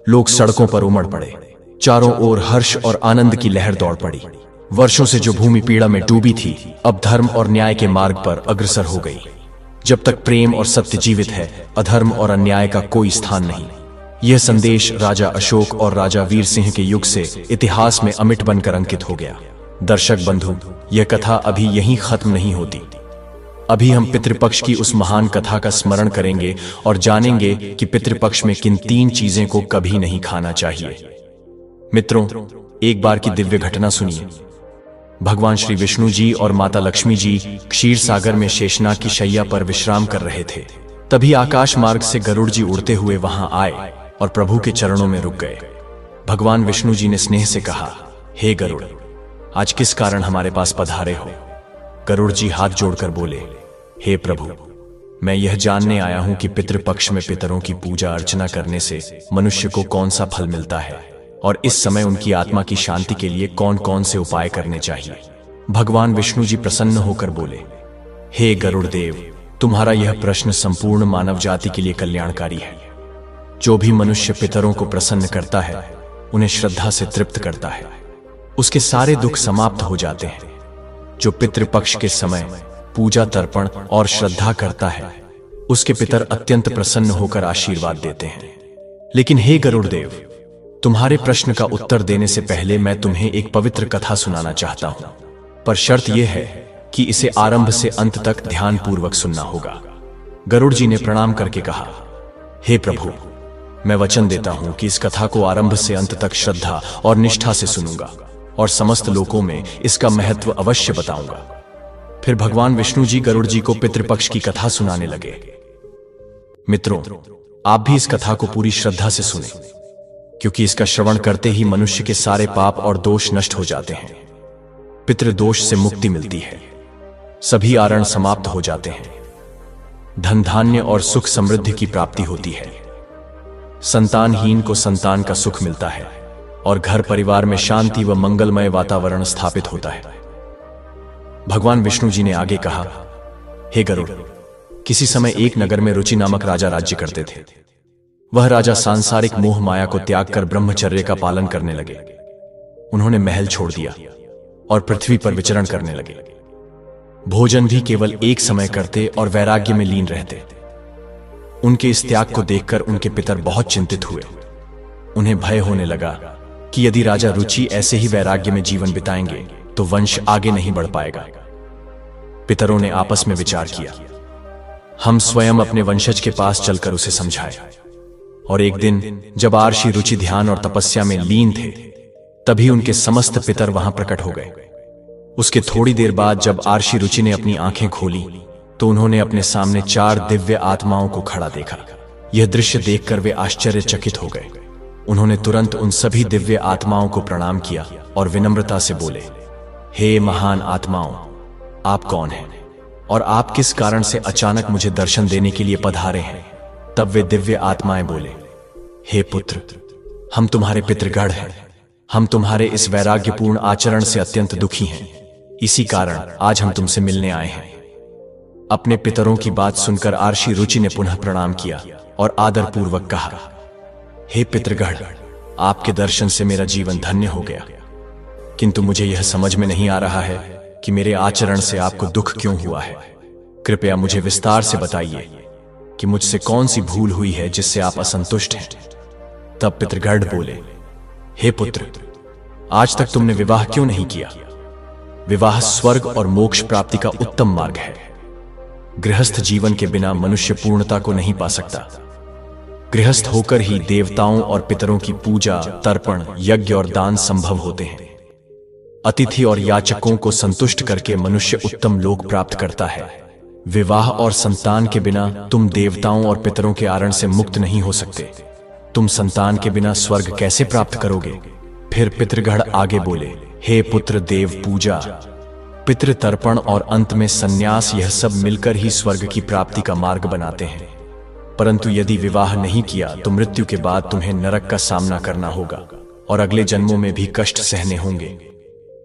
लोग सड़कों पर उमड़ पड़े। चारों ओर हर्ष और आनंद की लहर दौड़ पड़ी। वर्षों से जो भूमि पीड़ा में डूबी थी, अब धर्म और न्याय के मार्ग पर अग्रसर हो गई। जब तक प्रेम और सत्य जीवित है, अधर्म और अन्याय का कोई स्थान नहीं। यह संदेश राजा अशोक और राजा वीर सिंह के युग से इतिहास में अमिट बनकर अंकित हो गया। दर्शक बंधु, यह कथा अभी यहीं खत्म नहीं होती। अभी हम पितृपक्ष की उस महान कथा का स्मरण करेंगे और जानेंगे कि पितृपक्ष में किन 3 चीजें को कभी नहीं खाना चाहिए। मित्रों, एक बार की दिव्य घटना सुनिए। भगवान श्री विष्णु जी और माता लक्ष्मी जी क्षीर सागर में शेषनाग की शैया पर विश्राम कर रहे थे। तभी आकाश मार्ग से गरुड़ जी उड़ते हुए वहां आए और प्रभु के चरणों में रुक गए। भगवान विष्णु जी ने स्नेह से कहा, हे गरुड़, आज किस कारण हमारे पास पधारे हो? गरुड़ जी हाथ जोड़कर बोले, हे प्रभु, मैं यह जानने आया हूं कि पितृपक्ष में पितरों की पूजा अर्चना करने से मनुष्य को कौन सा फल मिलता है और इस समय उनकी आत्मा की शांति के लिए कौन कौन से उपाय करने चाहिए। भगवान विष्णु जी प्रसन्न होकर बोले, हे गरुड़ देव, तुम्हारा यह प्रश्न संपूर्ण मानव जाति के लिए कल्याणकारी है। जो भी मनुष्य पितरों को प्रसन्न करता है, उन्हें श्रद्धा से तृप्त करता है, उसके सारे दुख समाप्त हो जाते हैं। जो पितृपक्ष के समय पूजा, तर्पण और श्रद्धा करता है, उसके पितर अत्यंत प्रसन्न होकर आशीर्वाद देते हैं। लेकिन हे गरुड़ देव, तुम्हारे प्रश्न का उत्तर देने से पहले मैं तुम्हें एक पवित्र कथा सुनाना चाहता हूं, पर शर्त यह है कि इसे आरंभ से अंत तक ध्यानपूर्वक सुनना होगा। गरुड़ जी ने प्रणाम करके कहा, हे प्रभु, मैं वचन देता हूं कि इस कथा को आरंभ से अंत तक श्रद्धा और निष्ठा से सुनूंगा और समस्त लोकों में इसका महत्व अवश्य बताऊंगा। फिर भगवान विष्णु जी गरुड़ जी को पितृपक्ष की कथा सुनाने लगे। मित्रों, आप भी इस कथा को पूरी श्रद्धा से सुने, क्योंकि इसका श्रवण करते ही मनुष्य के सारे पाप और दोष नष्ट हो जाते हैं। पितृदोष से मुक्ति मिलती है, सभी आरण समाप्त हो जाते हैं, धन धान्य और सुख समृद्धि की प्राप्ति होती है, संतानहीन को संतान का सुख मिलता है और घर परिवार में शांति व मंगलमय वातावरण स्थापित होता है। भगवान विष्णु जी ने आगे कहा, हे गरुड़, किसी समय एक नगर में रुचि नामक राजा राज्य करते थे। वह राजा सांसारिक मोह माया को त्याग कर ब्रह्मचर्य का पालन करने लगे। उन्होंने महल छोड़ दिया और पृथ्वी पर विचरण करने लगे। भोजन भी केवल एक समय करते और वैराग्य में लीन रहते। उनके इस त्याग को देखकर उनके पितर बहुत चिंतित हुए। उन्हें भय होने लगा कि यदि राजा रुचि ऐसे ही वैराग्य में जीवन बिताएंगे तो वंश आगे नहीं बढ़ पाएगा। पितरों ने आपस में विचार किया, हम स्वयं अपने वंशज के पास चलकर उसे समझाए। और एक दिन जब आर्षि रुचि ध्यान और तपस्या में लीन थे, तभी उनके समस्त पितर वहां प्रकट हो गए। उसके थोड़ी देर बाद जब आर्षि रुचि ने अपनी आंखें खोली तो उन्होंने अपने सामने 4 दिव्य आत्माओं को खड़ा देखा। यह दृश्य देखकर वे आश्चर्यचकित हो गए। उन्होंने तुरंत उन सभी दिव्य आत्माओं को प्रणाम किया और विनम्रता से बोले, हे महान आत्माओं, आप कौन हैं और आप किस कारण से अचानक मुझे दर्शन देने के लिए पधारे हैं? तब वे दिव्य आत्माएं बोले, हे पुत्र, हम तुम्हारे पितृगण हैं। हम तुम्हारे इस वैराग्यपूर्ण आचरण से अत्यंत दुखी हैं। इसी कारण आज हम तुमसे मिलने आए हैं। अपने पितरों की बात सुनकर आर्षि रुचि ने पुनः प्रणाम किया और आदरपूर्वक कहा, हे पितृगण, आपके दर्शन से मेरा जीवन धन्य हो गया। किंतु मुझे यह समझ में नहीं आ रहा है कि मेरे आचरण से आपको दुख क्यों हुआ है। कृपया मुझे विस्तार से बताइए कि मुझसे कौन सी भूल हुई है जिससे आप असंतुष्ट हैं। तब पितृगण बोले, हे पुत्र, आज तक तुमने विवाह क्यों नहीं किया? विवाह स्वर्ग और मोक्ष प्राप्ति का उत्तम मार्ग है। गृहस्थ जीवन के बिना मनुष्य पूर्णता को नहीं पा सकता। गृहस्थ होकर ही देवताओं और पितरों की पूजा, तर्पण, यज्ञ और दान संभव होते हैं। अतिथि और याचकों को संतुष्ट करके मनुष्य उत्तम लोक प्राप्त करता है। विवाह और संतान के बिना तुम देवताओं और पितरों के आरण से मुक्त नहीं हो सकते। तुम संतान के बिना स्वर्ग कैसे प्राप्त करोगे? फिर पितृगण आगे बोले, हे पुत्र, देव पूजा, पितृ तर्पण और अंत में संन्यास, यह सब मिलकर ही स्वर्ग की प्राप्ति का मार्ग बनाते हैं। परंतु यदि विवाह नहीं किया तो मृत्यु के बाद तुम्हें नरक का सामना करना होगा और अगले जन्मों में भी कष्ट सहने होंगे।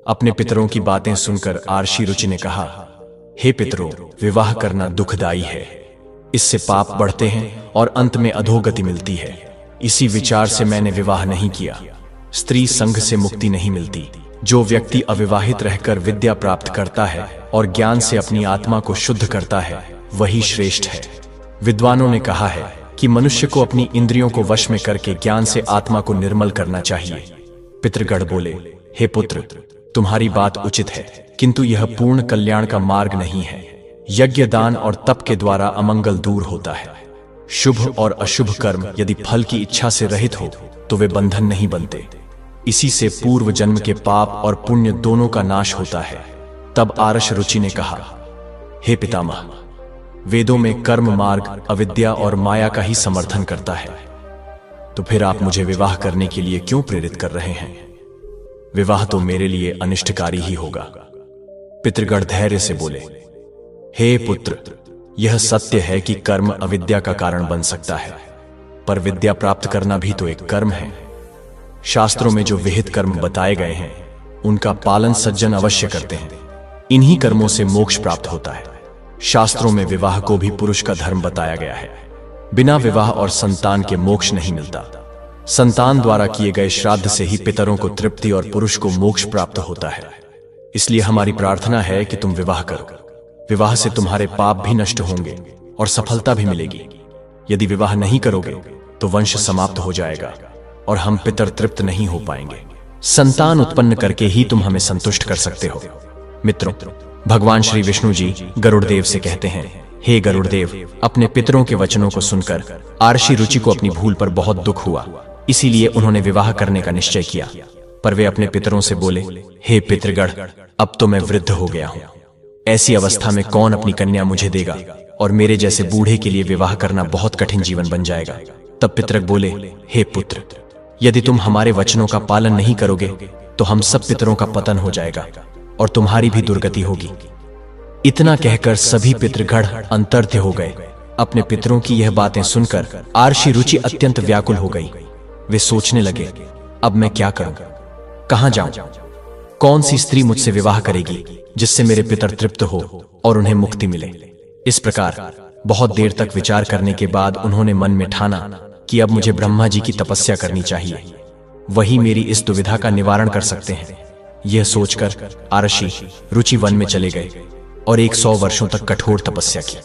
अपने पितरों की बातें सुनकर आर्षि रुचि ने कहा, हे पितरों, विवाह करना दुखदायी है। इससे पाप बढ़ते हैं और अंत में अधोगति मिलती है। इसी विचार से मैंने विवाह नहीं किया। स्त्री संघ से मुक्ति नहीं मिलती। जो व्यक्ति अविवाहित रहकर विद्या प्राप्त करता है और ज्ञान से अपनी आत्मा को शुद्ध करता है, वही श्रेष्ठ है। विद्वानों ने कहा है कि मनुष्य को अपनी इंद्रियों को वश में करके ज्ञान से आत्मा को निर्मल करना चाहिए। पितृगण बोले, हे पुत्र, तुम्हारी बात उचित है, किंतु यह पूर्ण कल्याण का मार्ग नहीं है। यज्ञ, दान और तप के द्वारा अमंगल दूर होता है। शुभ और अशुभ कर्म यदि फल की इच्छा से रहित हो तो वे बंधन नहीं बनते। इसी से पूर्व जन्म के पाप और पुण्य दोनों का नाश होता है। तब आर्षि रुचि ने कहा, हे पितामह, वेदों में कर्म मार्ग अविद्या और माया का ही समर्थन करता है। तो फिर आप मुझे विवाह करने के लिए क्यों प्रेरित कर रहे हैं? विवाह तो मेरे लिए अनिष्टकारी ही होगा। पितृगण धैर्य से बोले, हे पुत्र, यह सत्य है कि कर्म अविद्या का कारण बन सकता है, पर विद्या प्राप्त करना भी तो एक कर्म है। शास्त्रों में जो विहित कर्म बताए गए हैं, उनका पालन सज्जन अवश्य करते हैं। इन्हीं कर्मों से मोक्ष प्राप्त होता है। शास्त्रों में विवाह को भी पुरुष का धर्म बताया गया है। बिना विवाह और संतान के मोक्ष नहीं मिलता। संतान द्वारा किए गए श्राद्ध से ही पितरों को तृप्ति और पुरुष को मोक्ष प्राप्त होता है। इसलिए हमारी प्रार्थना है कि तुम विवाह करो। विवाह से तुम्हारे पाप भी नष्ट होंगे और सफलता भी मिलेगी। यदि विवाह नहीं करोगे तो वंश समाप्त हो जाएगा और हम पितर तृप्त नहीं हो पाएंगे। संतान उत्पन्न करके ही तुम हमें संतुष्ट कर सकते हो। मित्रों, भगवान श्री विष्णु जी गरुड़देव से कहते हैं, हे गरुड़देव, अपने पितरों के वचनों को सुनकर आर्षि रुचि को अपनी भूल पर बहुत दुख हुआ। इसीलिए उन्होंने विवाह करने का निश्चय किया। पर वे अपने पितरों से बोले, हे पितृगण, अब तो मैं वृद्ध हो गया हूं। ऐसी अवस्था में कौन अपनी कन्या मुझे देगा और मेरे जैसे बूढ़े के लिए विवाह करना बहुत कठिन जीवन बन जाएगा। तब पितृग बोले, हे पुत्र, यदि तुम हमारे वचनों का पालन नहीं करोगे तो हम सब पितरों का पतन हो जाएगा और तुम्हारी भी दुर्गति होगी। इतना कहकर सभी पितृगण अंतर्ध्य हो गए। अपने पितरों की यह बातें सुनकर आर्षि रुचि अत्यंत व्याकुल हो गई। वे सोचने लगे, अब मैं क्या करूं, कहां जाऊं, कौन सी स्त्री मुझसे विवाह करेगी जिससे मेरे पितर तृप्त हो और उन्हें मुक्ति मिले। इस प्रकार बहुत देर तक विचार करने के बाद उन्होंने मन में ठाना कि अब मुझे ब्रह्मा जी की तपस्या करनी चाहिए, वही मेरी इस दुविधा का निवारण कर सकते हैं। यह सोचकर आरशी रुचि वन में चले गए और 100 वर्षों तक कठोर तपस्या की।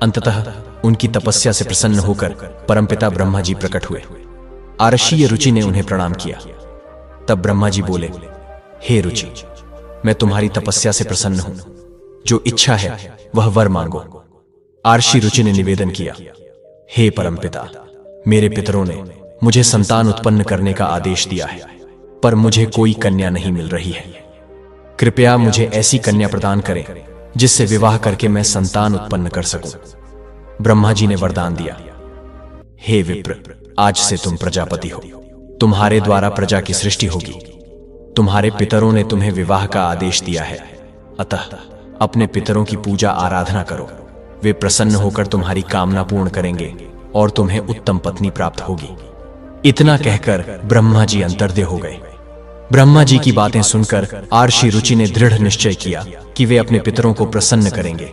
अंततः उनकी तपस्या से प्रसन्न होकर परमपिता ब्रह्मा जी प्रकट हुए। आरषीय रुचि ने उन्हें प्रणाम किया। तब ब्रह्मा जी बोले, हे रुचि, मैं तुम्हारी तपस्या से प्रसन्न हूं, जो इच्छा है वह वर मांगो। आरषी रुचि ने निवेदन किया, हे परमपिता, मेरे पितरों ने मुझे संतान उत्पन्न करने का आदेश दिया है, पर मुझे कोई कन्या नहीं मिल रही है। कृपया मुझे ऐसी कन्या प्रदान करें जिससे विवाह करके मैं संतान उत्पन्न कर सकूं। ब्रह्मा जी ने वरदान दिया, हे विप्र, आज से तुम प्रजापति हो, तुम्हारे द्वारा प्रजा की सृष्टि होगी। तुम्हारे पितरों ने तुम्हें विवाह का आदेश दिया है, अतः अपने पितरों की पूजा आराधना करो। वे प्रसन्न होकर तुम्हारी कामना पूर्ण करेंगे और तुम्हें उत्तम पत्नी प्राप्त होगी। इतना कहकर ब्रह्मा जी अंतर्ध्य हो गए। ब्रह्मा जी की बातें सुनकर आरषी रुचि ने दृढ़ निश्चय किया कि वे अपने पितरों को प्रसन्न करेंगे।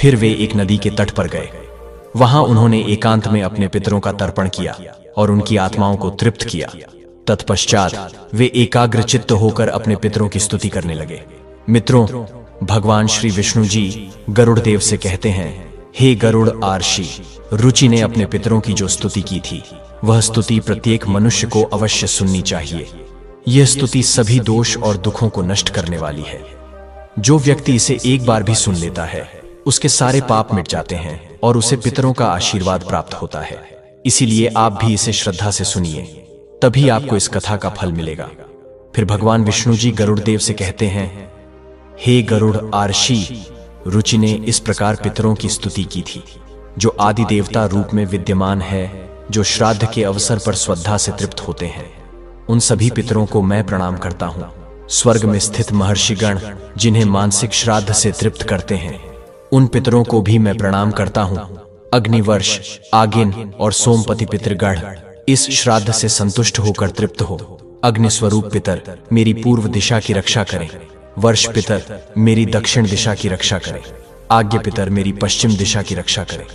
फिर वे एक नदी के तट पर गए। वहां उन्होंने एकांत में अपने पितरों का तर्पण किया और उनकी आत्माओं को तृप्त किया। तत्पश्चात वे एकाग्र चित्त होकर अपने पितरों की स्तुति करने लगे। मित्रों, भगवान श्री विष्णु जी गरुड़ देव से कहते हैं, हे गरुड़ आरषी, रुचि ने अपने पितरों की जो स्तुति की थी, वह स्तुति प्रत्येक मनुष्य को अवश्य सुननी चाहिए। यह स्तुति सभी दोष और दुखों को नष्ट करने वाली है। जो व्यक्ति इसे एक बार भी सुन लेता है, उसके सारे पाप मिट जाते हैं और उसे पितरों का आशीर्वाद प्राप्त होता है। इसीलिए आप भी इसे श्रद्धा से सुनिए, तभी आपको इस कथा का फल मिलेगा। फिर भगवान विष्णु जी गरुड़ देव से कहते हैं, हे गरुड़ आरषी, रुचि ने इस प्रकार पितरों की स्तुति की थी, जो आदि देवता रूप में विद्यमान है, जो श्राद्ध के अवसर पर श्रद्धा से तृप्त होते हैं। उन सभी पितरों को मैं प्रणाम करता हूं। स्वर्ग में स्थित महर्षिगण जिन्हें मानसिक श्राद्ध से तृप्त करते हैं, उन पितरों को भी मैं प्रणाम करता हूं। अग्निवर्ष, आगिन और सोमपति पितृगण इस श्राद्ध से संतुष्ट होकर तृप्त हो। अग्नि स्वरूप पितर मेरी पूर्व दिशा की रक्षा करें। वर्ष पितर मेरी दक्षिण दिशा की रक्षा करें। आज्ञ पितर मेरी पश्चिम दिशा की रक्षा करें।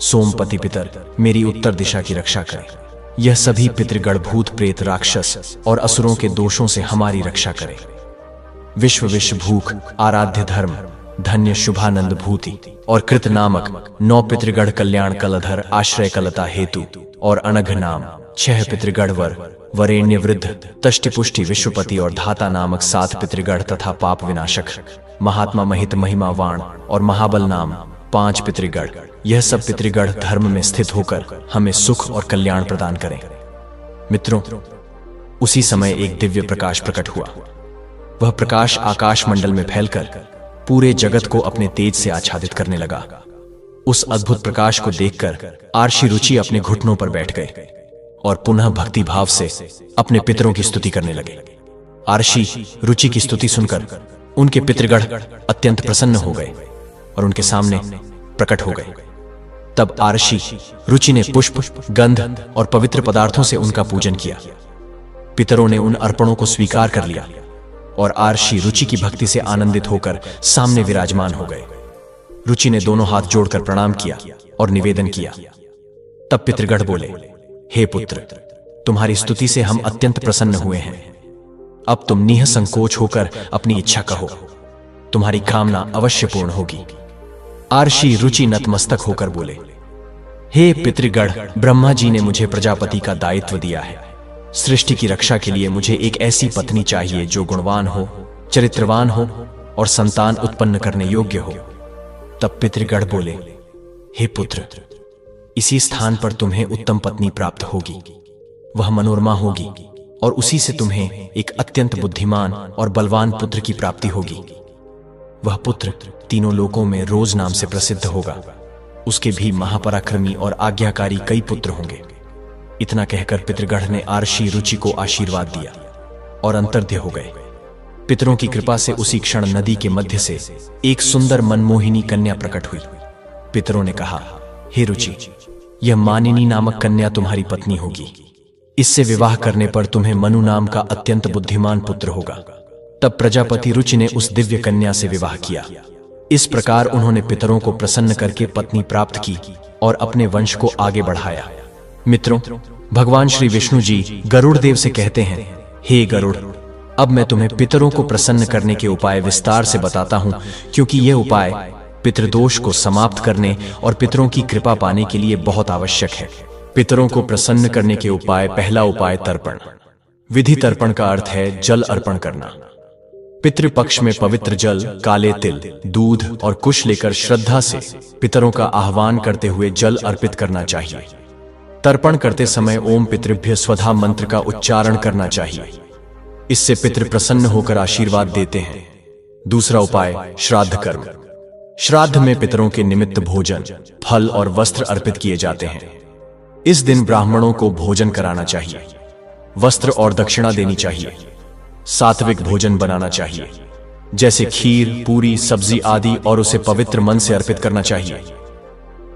सोमपति पितर मेरी उत्तर दिशा की रक्षा करें। यह सभी पितृगण भूत प्रेत राक्षस और असुरों के दोषों से हमारी रक्षा करें। विश्व विश्व भूख, आराध्य धर्म, धन्य शुभानंद भूति और कृत नामक 9 पितृगण कल्याण कलधर आश्रय कलता हेतु और अनघ नाम 6 पितृगण वरेण्य वृद्ध तष्टिपुष्टि विश्वपति और धाता नामक 7 पितृगण तथा पाप विनाशक महात्मा महित महिमावाण और महाबल नाम 5 पितृगण। यह सब पितृगण धर्म में स्थित होकर हमें सुख और कल्याण प्रदान करें। मित्रों, उसी समय एक दिव्य प्रकाश प्रकट हुआ। वह प्रकाश आकाश मंडल में फैलकर पूरे जगत को अपने तेज से आच्छादित करने लगा। उस अद्भुत प्रकाश को देखकर आरषी रुचि अपने घुटनों पर बैठ गए और पुनः भक्ति भाव से अपने पितरों की स्तुति करने लगे। आरषी रुचि की स्तुति सुनकर उनके पितृगण अत्यंत प्रसन्न हो गए और उनके सामने प्रकट हो गए। तब आरषी रुचि ने पुष्प, गंध और पवित्र पदार्थों से उनका पूजन किया। पितरों ने उन अर्पणों को स्वीकार कर लिया और आरषी रुचि की भक्ति से आनंदित होकर सामने विराजमान हो गए। रुचि ने दोनों हाथ जोड़कर प्रणाम किया और निवेदन किया। तब पितृगण बोले, हे पुत्र, तुम्हारी स्तुति से हम अत्यंत प्रसन्न हुए हैं। अब तुम निःसंकोच होकर अपनी इच्छा कहो, तुम्हारी कामना अवश्य पूर्ण होगी। आरषी रुचि नतमस्तक होकर बोले, हे पितृगण, ब्रह्मा जी ने मुझे प्रजापति का दायित्व दिया है। सृष्टि की रक्षा के लिए मुझे एक ऐसी पत्नी चाहिए जो गुणवान हो, चरित्रवान हो और संतान उत्पन्न करने योग्य हो। तब पितृगण बोले, हे पुत्र, इसी स्थान पर तुम्हें उत्तम पत्नी प्राप्त होगी। वह मनोरमा होगी और उसी से तुम्हें एक अत्यंत बुद्धिमान और बलवान पुत्र की प्राप्ति होगी। वह पुत्र तीनों लोकों में रोज नाम से प्रसिद्ध होगा। उसके भी महापराक्रमी और आज्ञाकारी कई पुत्र होंगे। इतना कहकर पितृगण ने आरषी रुचि को आशीर्वाद दिया और अंतर्ध्य हो गए। पितरों की कृपा से उसी क्षण नदी के मध्य से एक सुंदर मनमोहिनी कन्या प्रकट हुई। पितरों ने कहा, हे रुचि, यह मानिनी नामक कन्या तुम्हारी पत्नी होगी। इससे विवाह करने पर तुम्हें मनु नाम का अत्यंत बुद्धिमान पुत्र होगा। तब प्रजापति रुचि ने उस दिव्य कन्या से विवाह किया। इस प्रकार उन्होंने पितरों को प्रसन्न करके पत्नी प्राप्त की और अपने वंश को आगे बढ़ाया। मित्रों, भगवान श्री विष्णु जी गरुड़ देव से कहते हैं, हे गरुड़, अब मैं तुम्हें पितरों को प्रसन्न करने के उपाय विस्तार से बताता हूं, क्योंकि ये उपाय पितृदोष को समाप्त करने और पितरों की कृपा पाने के लिए बहुत आवश्यक है। पितरों को प्रसन्न करने के उपाय। पहला उपाय तर्पण। विधि तर्पण का अर्थ है जल अर्पण करना। पितृपक्ष में पवित्र जल, काले तिल, दूध और कुश लेकर श्रद्धा से पितरों का आह्वान करते हुए जल अर्पित करना चाहिए। तर्पण करते समय ओम पितृभ्य स्वधा मंत्र का उच्चारण करना चाहिए। इससे पितृ प्रसन्न होकर आशीर्वाद देते हैं। दूसरा उपाय श्राद्ध कर्म। श्राद्ध में पितरों के निमित्त भोजन, फल और वस्त्र अर्पित किए जाते हैं। इस दिन ब्राह्मणों को भोजन कराना चाहिए, वस्त्र और दक्षिणा देनी चाहिए। सात्विक भोजन बनाना चाहिए, जैसे खीर, पूरी, सब्जी आदि, और उसे पवित्र मन से अर्पित करना चाहिए।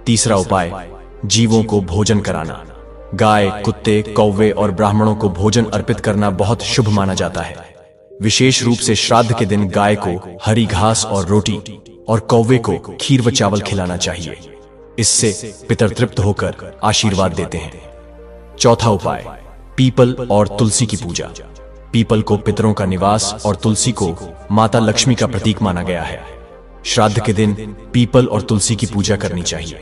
तीसरा उपाय जीवों को भोजन कराना। गाय, कुत्ते, कौवे और ब्राह्मणों को भोजन अर्पित करना बहुत शुभ माना जाता है। विशेष रूप से श्राद्ध के दिन गाय को हरी घास और रोटी और कौवे को खीर व चावल खिलाना चाहिए। इससे पितर तृप्त होकर आशीर्वाद देते हैं। चौथा उपाय पीपल और तुलसी की पूजा। पीपल को पितरों का निवास और तुलसी को माता लक्ष्मी का प्रतीक माना गया है। श्राद्ध के दिन पीपल और तुलसी की पूजा करनी चाहिए।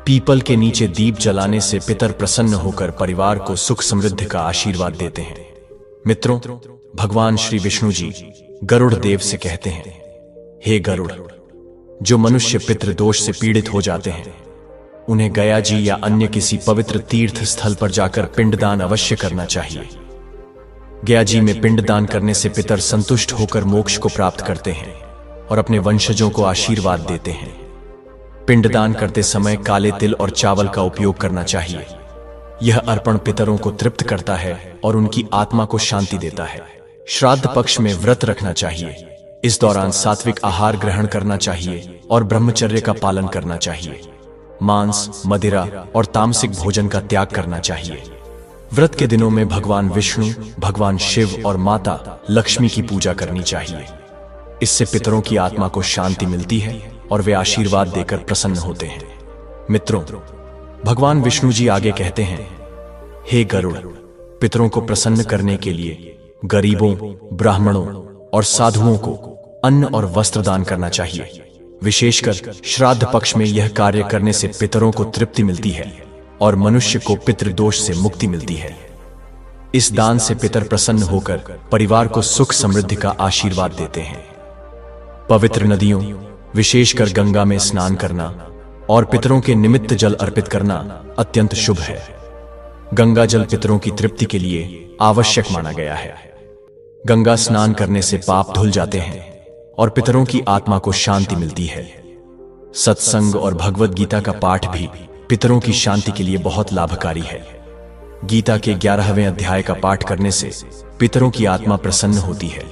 पीपल के नीचे दीप जलाने से पितर प्रसन्न होकर परिवार को सुख समृद्धि का आशीर्वाद देते हैं। मित्रों, भगवान श्री विष्णु जी गरुड़ देव से कहते हैं, हे गरुड़, जो मनुष्य पितृ दोष से पीड़ित हो जाते हैं, उन्हें गया जी या अन्य किसी पवित्र तीर्थ स्थल पर जाकर पिंडदान अवश्य करना चाहिए। गया जी में पिंडदान करने से पितर संतुष्ट होकर मोक्ष को प्राप्त करते हैं और अपने वंशजों को आशीर्वाद देते हैं। पिंडदान करते समय काले तिल और चावल का उपयोग करना चाहिए। यह अर्पण पितरों को तृप्त करता है और उनकी आत्मा को शांति देता है। श्राद्ध पक्ष में व्रत रखना चाहिए। इस दौरान सात्विक आहार ग्रहण करना चाहिए और ब्रह्मचर्य का पालन करना चाहिए। मांस, मदिरा और तामसिक भोजन का त्याग करना चाहिए। व्रत के दिनों में भगवान विष्णु, भगवान शिव और माता लक्ष्मी की पूजा करनी चाहिए। इससे पितरों की आत्मा को शांति मिलती है और वे आशीर्वाद देकर प्रसन्न होते हैं। मित्रों, भगवान विष्णु जी आगे कहते हैं, हे गरुड़, पितरों को प्रसन्न करने के लिए गरीबों, ब्राह्मणों और साधुओं को अन्न और वस्त्र दान करना चाहिए। विशेषकर श्राद्ध पक्ष में यह कार्य करने से पितरों को तृप्ति मिलती है और मनुष्य को पितृदोष से मुक्ति मिलती है। इस दान से पितर प्रसन्न होकर परिवार को सुख समृद्धि का आशीर्वाद देते हैं। पवित्र नदियों, विशेषकर गंगा में स्नान करना और पितरों के निमित्त जल अर्पित करना अत्यंत शुभ है। गंगा जल पितरों की तृप्ति के लिए आवश्यक माना गया है। गंगा स्नान करने से पाप धुल जाते हैं और पितरों की आत्मा को शांति मिलती है। सत्संग और भगवद गीता का पाठ भी पितरों की शांति के लिए बहुत लाभकारी है। गीता के 11वें अध्याय का पाठ करने से पितरों की आत्मा प्रसन्न होती है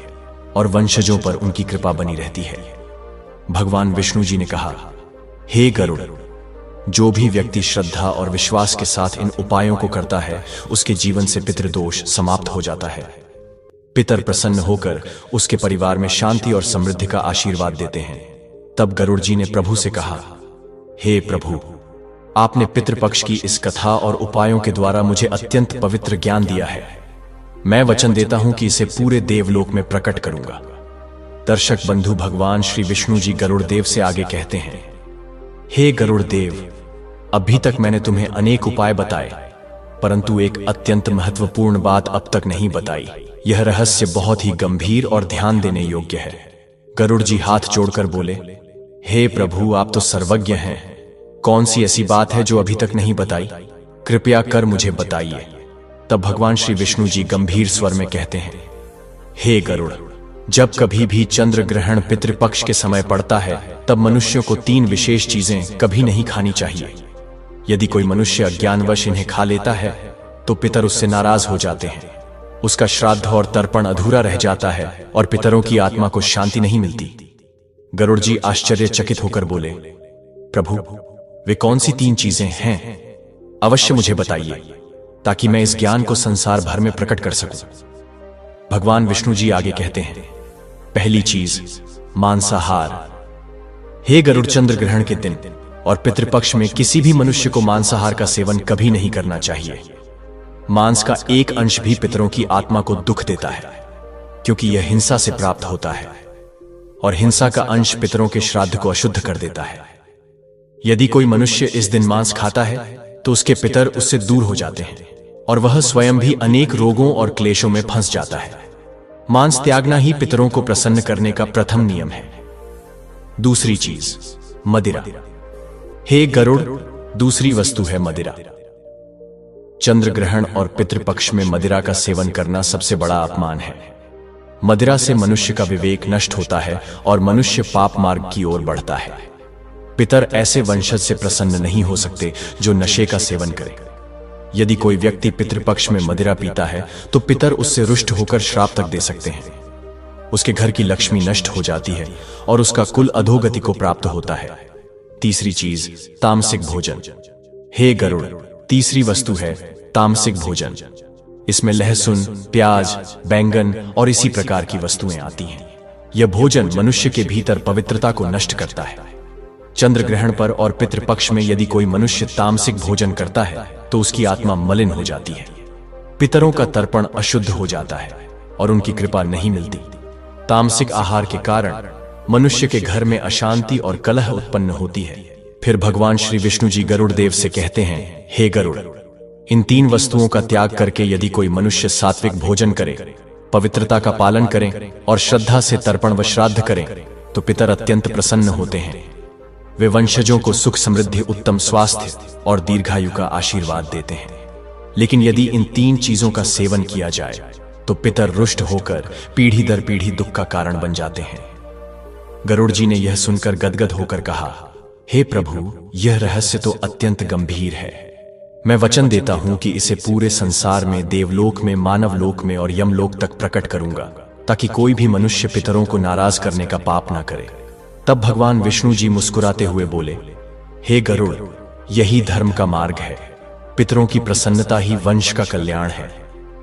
और वंशजों पर उनकी कृपा बनी रहती है। भगवान विष्णु जी ने कहा, हे गरुड़, जो भी व्यक्ति श्रद्धा और विश्वास के साथ इन उपायों को करता है, उसके जीवन से पितृदोष समाप्त हो जाता है। पितर प्रसन्न होकर उसके परिवार में शांति और समृद्धि का आशीर्वाद देते हैं। तब गरुड़ जी ने प्रभु से कहा, हे प्रभु, आपने पितृपक्ष की इस कथा और उपायों के द्वारा मुझे अत्यंत पवित्र ज्ञान दिया है। मैं वचन देता हूं कि इसे पूरे देवलोक में प्रकट करूंगा। दर्शक बंधु, भगवान श्री विष्णु जी गरुड़ देव से आगे कहते हैं, हे गरुड़ देव, अभी तक मैंने तुम्हें अनेक उपाय बताए, परंतु एक अत्यंत महत्वपूर्ण बात अब तक नहीं बताई। यह रहस्य बहुत ही गंभीर और ध्यान देने योग्य है। गरुड़ जी हाथ जोड़कर बोले, हे प्रभु, आप तो सर्वज्ञ हैं। कौन सी ऐसी बात है जो अभी तक नहीं बताई? कृपया कर मुझे बताइए। तब भगवान श्री विष्णु जी गंभीर स्वर में कहते हैं, हे गरुड़, जब कभी भी चंद्र ग्रहण पितृपक्ष के समय पड़ता है, तब मनुष्यों को 3 विशेष चीजें कभी नहीं खानी चाहिए। यदि कोई मनुष्य अज्ञानवश इन्हें खा लेता है तो पितर उससे नाराज हो जाते हैं। उसका श्राद्ध और तर्पण अधूरा रह जाता है और पितरों की आत्मा को शांति नहीं मिलती। गरुड़ जी आश्चर्यचकित होकर बोले, प्रभु, वे कौन सी 3 चीजें हैं? अवश्य मुझे बताइए, ताकि मैं इस ज्ञान को संसार भर में प्रकट कर सकूं। भगवान विष्णु जी आगे कहते हैं, पहली चीज मांसाहार, हे गरुड़, चंद्र ग्रहण के दिन और पितृपक्ष में किसी भी मनुष्य को मांसाहार का सेवन कभी नहीं करना चाहिए। मांस का एक अंश भी पितरों की आत्मा को दुख देता है, क्योंकि यह हिंसा से प्राप्त होता है और हिंसा का अंश पितरों के श्राद्ध को अशुद्ध कर देता है। यदि कोई मनुष्य इस दिन मांस खाता है तो उसके पितर उससे दूर हो जाते हैं और वह स्वयं भी अनेक रोगों और क्लेशों में फंस जाता है। मांस त्यागना ही पितरों को प्रसन्न करने का प्रथम नियम है। दूसरी चीज, मदिरा। हे गरुड़, दूसरी वस्तु है मदिरा। चंद्र ग्रहण और पितृपक्ष में मदिरा का सेवन करना सबसे बड़ा अपमान है। मदिरा से मनुष्य का विवेक नष्ट होता है और मनुष्य पाप मार्ग की ओर बढ़ता है। पितर ऐसे वंशज से प्रसन्न नहीं हो सकते जो नशे का सेवन करे। यदि कोई व्यक्ति पितृपक्ष में मदिरा पीता है तो पितर उससे रुष्ट होकर श्राप तक दे सकते हैं। उसके घर की लक्ष्मी नष्ट हो जाती है और उसका कुल अधोगति को प्राप्त होता है। तीसरी चीज, तामसिक भोजन। हे गरुड़, तीसरी वस्तु है तामसिक भोजन। इसमें लहसुन, प्याज, बैंगन और इसी प्रकार की वस्तुएं आती हैं। यह भोजन मनुष्य के भीतर पवित्रता को नष्ट करता है। चंद्र ग्रहण पर और पितृपक्ष में यदि कोई मनुष्य तामसिक भोजन करता है तो उसकी आत्मा मलिन हो जाती है। पितरों का तर्पण अशुद्ध हो जाता है और उनकी कृपा नहीं मिलती। तामसिक आहार के कारण मनुष्य के घर में अशांति और कलह उत्पन्न होती है। फिर भगवान श्री विष्णु जी गरुड़ देव से कहते हैं, हे गरुड़, इन तीन वस्तुओं का त्याग करके यदि कोई मनुष्य सात्विक भोजन करे, पवित्रता का पालन करें और श्रद्धा से तर्पण व श्राद्ध करें तो पितर अत्यंत प्रसन्न होते हैं। वे वंशजों को सुख समृद्धि, उत्तम स्वास्थ्य और दीर्घायु का आशीर्वाद देते हैं। लेकिन यदि इन तीन चीजों का सेवन किया जाए तो पितर रुष्ट होकर पीढ़ी दर पीढ़ी दुख का कारण बन जाते हैं। गरुड़ जी ने यह सुनकर गदगद होकर कहा, हे प्रभु, यह रहस्य तो अत्यंत गंभीर है। मैं वचन देता हूं कि इसे पूरे संसार में, देवलोक में, मानव लोक में और यमलोक तक प्रकट करूंगा, ताकि कोई भी मनुष्य पितरों को नाराज करने का पाप ना करे। तब भगवान विष्णु जी मुस्कुराते हुए बोले, हे गरुड़, यही धर्म का मार्ग है। पितरों की प्रसन्नता ही वंश का कल्याण है।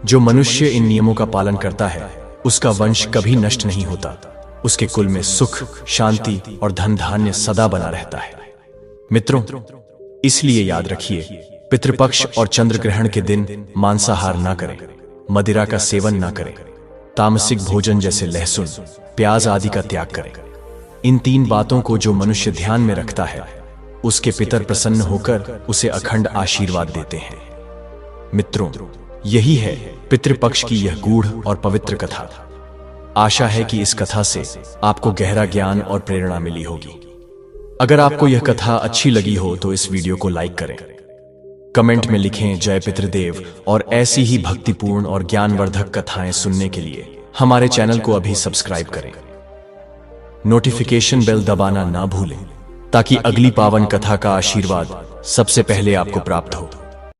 जो मनुष्य इन नियमों का पालन करता है उसका वंश कभी नष्ट नहीं होता। उसके कुल में सुख, शांति और धन धान्य सदा बना रहता है। मित्रों, इसलिए याद रखिए, पितृपक्ष और चंद्र ग्रहण के दिन मांसाहार ना करें, मदिरा का सेवन ना करें, तामसिक भोजन जैसे लहसुन, प्याज आदि का त्याग करें। इन तीन बातों को जो मनुष्य ध्यान में रखता है उसके पितर प्रसन्न होकर उसे अखंड आशीर्वाद देते हैं। मित्रों, यही है पितृपक्ष की यह गूढ़ और पवित्र कथा। आशा है कि इस कथा से आपको गहरा ज्ञान और प्रेरणा मिली होगी। अगर आपको यह कथा अच्छी लगी हो तो इस वीडियो को लाइक करें, कमेंट में लिखें जय पितृदेव, और ऐसी ही भक्तिपूर्ण और ज्ञानवर्धक कथाएं सुनने के लिए हमारे चैनल को अभी सब्सक्राइब करें। नोटिफिकेशन बेल दबाना ना भूलें ताकि अगली पावन कथा का आशीर्वाद सबसे पहले आपको प्राप्त हो।